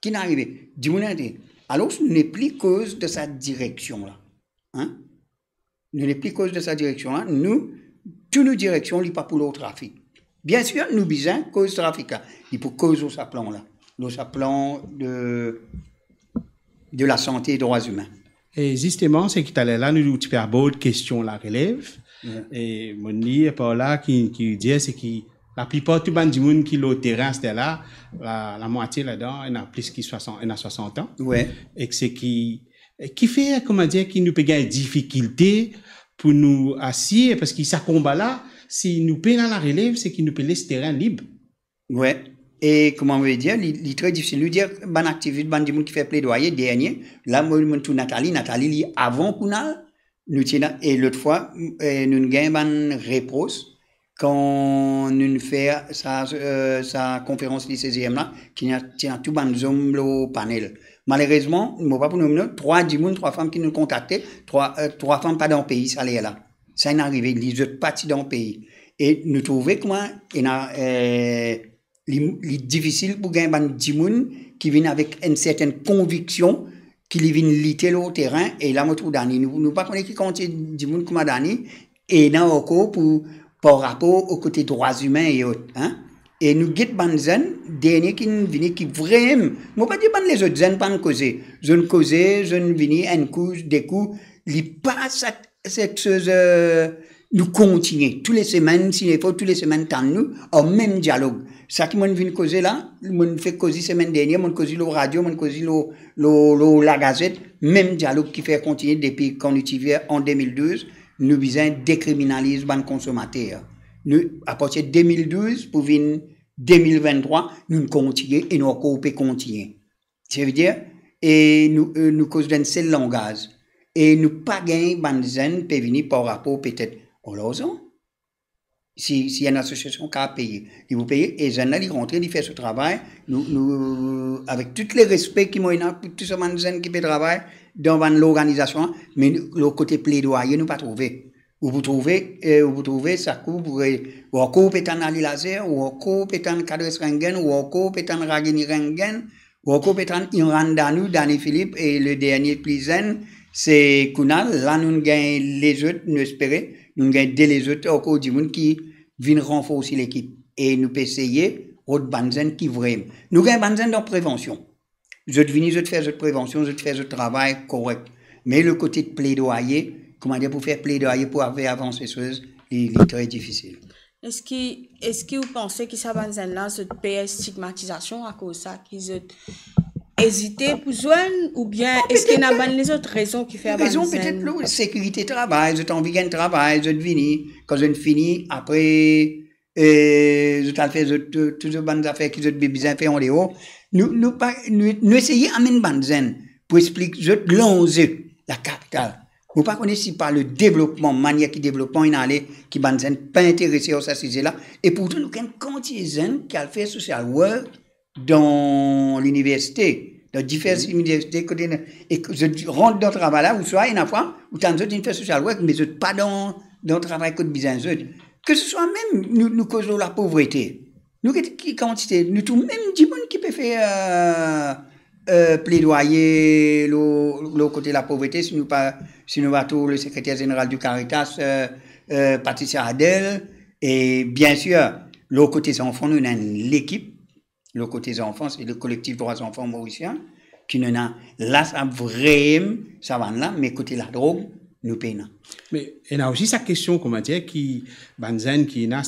qui n'arrive, du monde intéressé. Alors, ce n'est plus cause de sa direction là. Hein? Ce n'est plus cause de sa direction là. Nous, toutes nos directions, il pas pour le trafic. Bien sûr, nous besoin cause trafic là. Il faut cause au plan là. Au plan de la santé et des droits humains. Et justement, c'est qu'il allait là, nous avons super beau de questions la relève. Et mon livre, par là, qui dit, c'est que la plupart du monde qui est au terrain, c'était là, la moitié là-dedans, il a plus que 60 ans. Ouais. Et que c'est qui fait, comment dire, qui nous peut gagner des difficultés pour nous assis, parce que ça combat là, si nous payons dans la relève, c'est qu'il nous peut laisser terrain libre. Ouais. Et comment on veut dire, il est très difficile de dire, bonne activité, bonne monde qui fait plaidoyer, dernier. Là, moi, tout Nathalie, avant Pounal, nous tiens, et l'autre fois, nous gagnons une réponse quand nous faisons sa conférence du 16e là, qui tient tout bon zoom au panel. Malheureusement, nous pas pour nous, 3 femmes qui nous contactaient, 3 femmes pas dans le pays, ça allait là. Ça est arrivé, les autres partis dans le pays. Et nous trouvons comment, il est difficile pour gagner des gens qui viennent avec une certaine conviction qu'ils viennent lutter au terrain et là, nous trouvons Dani. Nous pas connaître qui compte des gens comme Dani et dans encore par rapport aux côtés droits humains et autres. Hein? Et nous guettons des gens, derniers qui viennent qui vraiment, moi pas dire les autres gens pas causer. Je viens un coup, des coups, il passe cette chose, nous continuons. Toutes les semaines, s'il faut, toutes les semaines, nous, en même dialogue. Ça qui m'a venu causer là, m'a fait causer semaine dernière, m'a causé la radio, m'a causé la gazette, même dialogue qui fait continuer depuis qu'on utilisait en 2012, nous besoin décriminaliser les consommateurs. Nous, à partir de 2012, pour venir 2023, nous continuons et nous encore continuer. Ça veut dire, et nous causons d'un seul langage. Et nous pas gagner banzen peut venir par rapport peut-être au logement. Si y a une association qui a payé, ils vous payez et jeunes là ils rentrent, ils font ce travail. Nous avec tous les respects qui m'ont pour tous ces jeunes qui font travail dans l'organisation, mais le côté plaidoyer nous pas trouvé. Vous trouvez ça couvre ou encore pétan ali laser ou encore pétan cadre rengen ou encore pétan ragini rengen ou encore pétan Irandanu Dani Philippe et le dernier Plizen c'est Kunal, là nous gagnons les autres, nous espérons, nous gagnons les autres encore du monde qui viennent renforcer l'équipe. Et nous pouvons essayer, autre banzen qui vraiment. Nous gagnons banzen dans la prévention. Je viens de faire cette prévention, je fais ce travail correct. Mais le côté de plaidoyer, comment dire, pour faire plaidoyer, pour avancer ces choses, il est très difficile. Est-ce que vous pensez que ça banzen là, cette stigmatisation à cause de ça, qu'ils hésiter pour joindre ou bien est-ce qu'il y a les autres raisons qui font raison peut-être la sécurité travail, je t'en viens travail, je finis quand je finis après je t'en fais toutes les bonnes affaires qui je besoin faire en dehors nous essayer amener banzen pour expliquer je l'enjeu la capitale vous pas connaître si par le développement manière qui développement il allait qui banzen pas intéressé à ça sujet là et pourtant nous avons quantité de jeunes qui a fait social work dans l'université, Dans diverses universités, et que je rentre dans le travail là, ou soit une fois, ou t'as une fait social work, mais je pas dans le travail que de business. Que ce soit même, nous causons la pauvreté. Nous, qui quantité, nous tous, même du monde qui peut faire, plaidoyer le côté de la pauvreté, si nous va tout le secrétaire général du Caritas, Patricia Adel, et bien sûr, le côté des enfants, nous avons l'équipe. Le côté des enfants, c'est le collectif droits enfants mauriciens, qui nous a là, ça vraiment, ça va là, mais côté la drogue, nous payons. Mais il y a aussi sa question, comment dire, qui, Banzen, qui est là,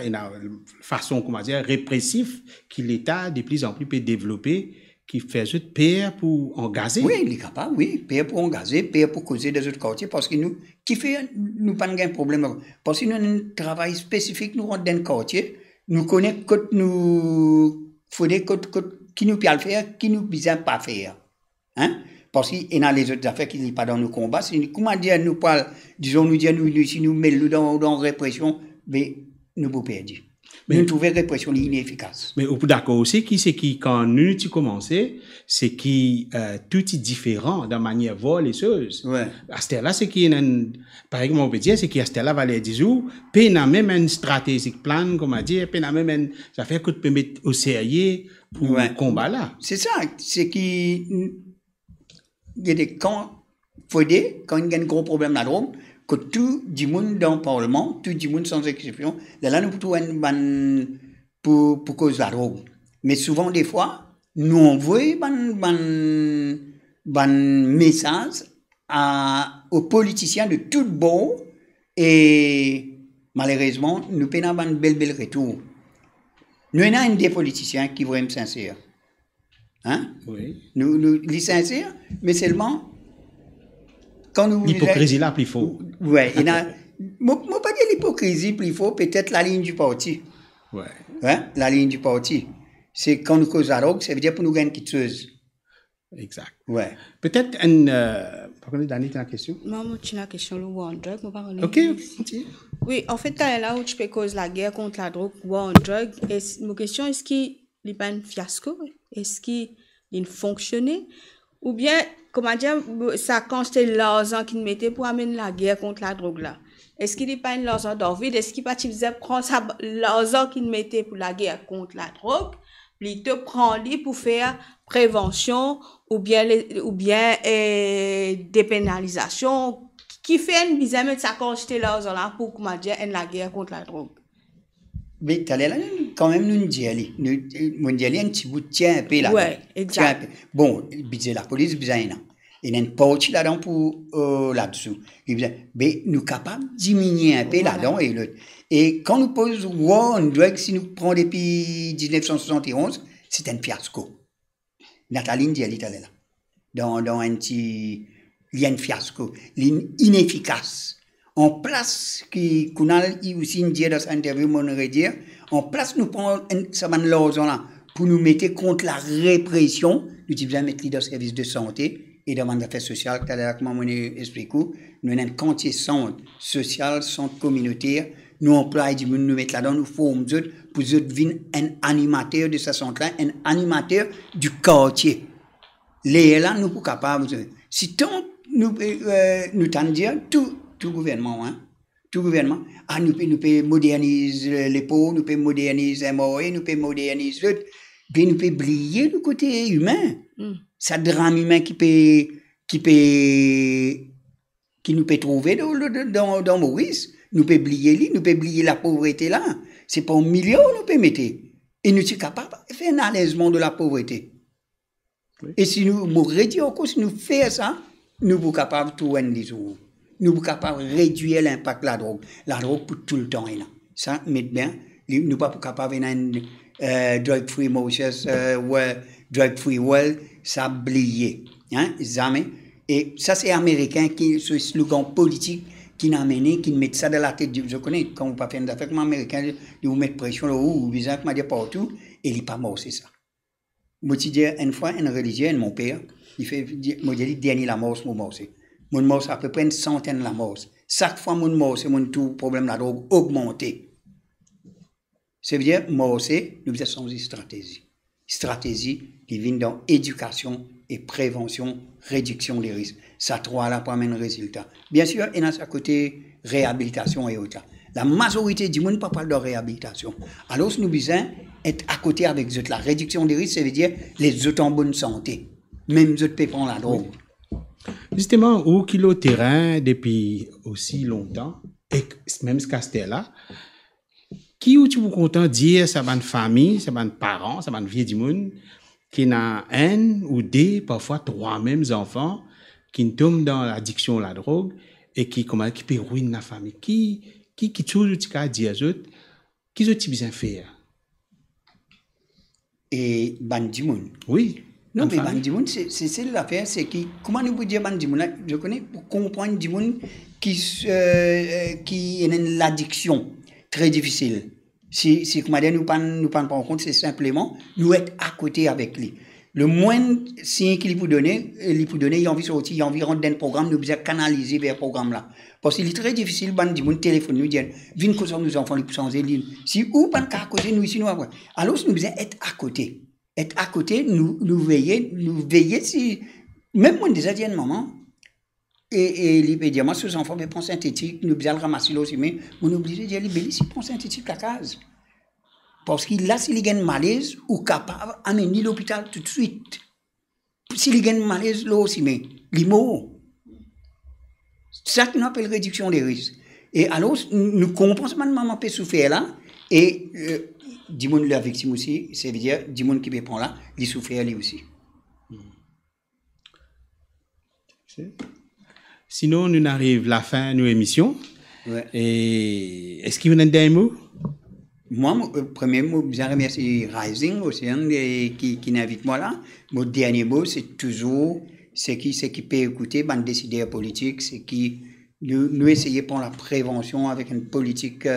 il y a une façon, comment dire, répressive, que l'État de plus en plus peut développer, qui fait juste payer pour engager. Oui, il est capable, oui, payer pour engager, payer pour causer des autres quartiers, parce que nous, qui fait, nous pas de problème. Parce que nous avons un travail spécifique, nous rentrons dans le quartier, nous connaissons que nous, faudrait qui nous peut le faire, qui nous besoin pas faire. Hein? Parce qu'il y a les autres affaires qui ne sont pas dans nos combats. Comment dire, nous parle, disons, nous dire, si nous mettons dans la répression, mais nous pouvons perdre. Nous trouvons la répression inefficace. Mais au bout d'accord aussi, quand nous tu commençais, c'est qui tout est différent dans la manière de voir les choses. Ouais. À ce là, c'est qui par exemple, on peut dire, c'est qu'à ce là, Valérie Dizou, puis n'a même une stratégie plan, comment dire, puis n'a même une affaire que tu peux mettre au sérieux pour le combat là. C'est ça, c'est qui, il y a des camps, quand il y a un gros problème là drogue, que tout le monde dans le Parlement, tout le monde sans exception, là nous pouvons pour cause de la drogue. Mais souvent, des fois, nous envoyons un message aux politiciens de tout bord et malheureusement, nous payons un bel retour. Nous avons des politiciens qui vont être sincères. Hein? Oui. Nous sommes sincères, mais seulement quand nous... L'hypocrisie là, plus faux. Oui, il y a... Moi, pas dire l'hypocrisie, plus faux, peut-être la ligne du parti. Ouais. Hein? La ligne du parti. C'est quand nous causons la drogue, ça veut dire pour nous gagner quelque chose. Exact. Ouais. Peut-être par contre, Dani, tu as une question? Moi, tu as une question, le war on drug. Ok. Oui, en fait, là où tu peux causer la guerre contre la drogue, war on drug, ma question, est-ce qu'il n'y a pas un fiasco? Est-ce qu'il a fonctionné? Ou bien, comment dire, ça quand c'était l'argent qu'ils mettaient pour amener la guerre contre la drogue là. Est-ce qu'il n'y a pas une l'argent d'Orville? Est-ce qu'il pas faisait prendre l'argent qu'ils mettaient pour la guerre contre la drogue, puis te prendre pour faire prévention ou bien dépénalisation qui fait une bizarre mettre ça quand j'étais l'argent là pour comment dire la guerre contre la drogue. Mais tu là, quand même, nous disons, un petit bout de tien un peu là. Ouais, exact. Bon, la police, il y a une porte là-dedans pour là-dessous. Mais nous sommes capables de diminuer un peu là-dedans. Et quand nous posons war on drug, si nous prenons depuis 1971, c'est un fiasco. Nathalie dit, elle est là. Dans un petit, il y a un fiasco, inefficace. En place, qu'on a aussi dit dans cette interview, mon dire, en place, nous prenons ça l'argent là pour nous mettre contre la répression. Nous devons mettre dans le service de santé et dans les affaires sociales, tout à l'heure, comme je explique, nous avons un quantité de centre social, centre communautaire. Nous employons, nous mettons là-dedans, nous formons pour devenir un animateur de ce centre-là, un animateur du quartier. Là, nous sommes capables. Si tant nous t'en dire, tout gouvernement, nous pouvons moderniser les pots, nous pouvons moderniser MOE, nous pouvons moderniser l'autre, puis nous pouvons oublier le côté humain. C'est un drame humain qui nous peut trouver dans Maurice. Nous pouvons oublier la pauvreté là. C'est pas un million nous pouvons mettre. Et nous sommes capables de faire un allègement de la pauvreté. Oui. Et si nous réduisons, si nous faisons ça, nous sommes capables de tout rendre. Nous sommes capables de réduire l'impact de la drogue. La drogue pour tout le temps est là. Ça, mais bien, nous ne sommes pas capables de faire un drug-free Mauritius, drug-free world, ça a oublié. Hein, jamais. Et ça, c'est américain, ce slogan politique qui n'a mené, qui met ça dans la tête. Je connais, quand vous pas faire une affaire comme américain, vous mettez pression là où, vous visez à dire partout, et il n'est pas mort, c'est ça. Moi, je dis, une fois, un religieux, mon père, il fait, moi, je dis, dernier la mort, mon mort, c'est. Mon mort, c'est à peu près une centaine la mort. Chaque fois, mon mort, c'est mon tout problème de la drogue augmenté. Ça veut dire, mort, c'est, nous faisons sans stratégie. stratégie qui vient dans éducation et prévention, réduction des risques. Ça trois-là pour amener un résultat. Bien sûr, il y a à côté réhabilitation et autres. La majorité du monde ne parle pas de réhabilitation. Alors, nous besoin être à côté avec eux. La réduction des risques, ça veut dire les autres en bonne santé. Même eux peuvent prendre la drogue. Justement, au kilo terrain depuis aussi longtemps, et même ce castel-là, qui ou tu vous content dire ça va une famille, ça va une parents, ça va une vie du monde, qui n'a un ou deux, parfois trois mêmes enfants, qui tombent dans l'addiction à la drogue et qui peut ruiner la famille. Qui toujours tu as dit aux autres, qui ont-ils besoin de faire? Et Bandimoun. Oui. Non, mais Bandimoun, c'est l'affaire, c'est qui, comment nous pouvons dire Bandimoun? Je connais pour comprendre Bandimoun qui est l'addiction très difficile. Si comment dire, nous ne pas en compte, c'est simplement nous être à côté avec lui. Le moindre signe qu'il peut donner, il a envie de sortir, il a envie de rentrer dans le programme, nous devons canaliser vers le programme là. Parce qu'il est très difficile, Bandimoun téléphone nous dit, viens causer nos enfants, ils peuvent changer l'île. Si ou pas à causer nous ici, nous avons. Alors, nous devons être à côté. Être à côté, nous veiller si, même moi déjà dit à un moment, et il peut dire, moi, ces enfants, prennent synthétique, nous devons le ramasser là aussi, mais on est obligé de dire, il prend synthétique la case. Parce que là, s'il y a un malaise, ou capable d'amener l'hôpital tout de suite. S'il y a un malaise là aussi, mais il meurt. C'est ça qu'on appelle réduction des risques. Et alors, nous comprenons que maman peut souffrir là, et dis-moi la victime aussi, ça veut dire, dis-moi qui peut prendre là, il souffre lui aussi. Sinon, nous arrivons à la fin de nos émissions. Ouais. Et est-ce qu'il y a un dernier mot? Moi, premier mot, je remercie Rising aussi, qui m'invite moi là. Mon dernier mot, c'est toujours ce qui peut écouter, les décideurs politiques, c'est qui nous essayer pour la prévention avec une politique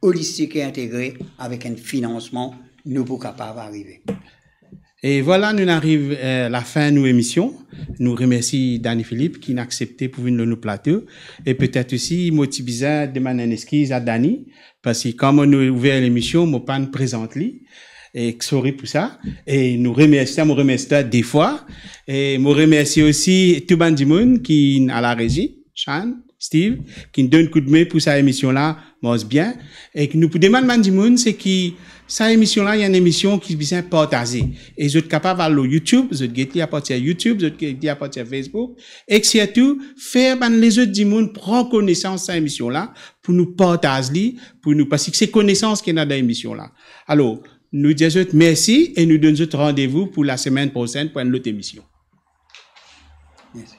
holistique et intégrée, avec un financement, nous pour capable d'arriver. Et voilà, nous arrivons à la fin de nos émissions. Nous remercions Danny Philippe qui n'a accepté pour venir dans nos plateaux. Et peut-être aussi, moi, je besoin de demander une excuse à Danny, parce que quand on a ouvert l'émission, je ne pas présente lui. Et sorry pour ça. Et nous remercions, des fois. Et nous remercions aussi tout le monde qui est à la régie, Sean, Steve, qui nous donne un coup de main pour cette émission-là, moi, bien. Et que nous demandons du monde, c'est que cette émission-là, il y a une émission qui est bien partagée. Et vous êtes capable d'aller sur YouTube, vous êtes guetté à partir de YouTube, vous êtes guetté à partir de Facebook. Et surtout, faire les autres du monde prendre connaissance de cette émission-là pour nous partager, parce que c'est connaissance qu'il y a dans l'émission-là. Alors, nous disons merci et nous donnons rendez-vous pour la semaine prochaine pour une autre émission. Merci.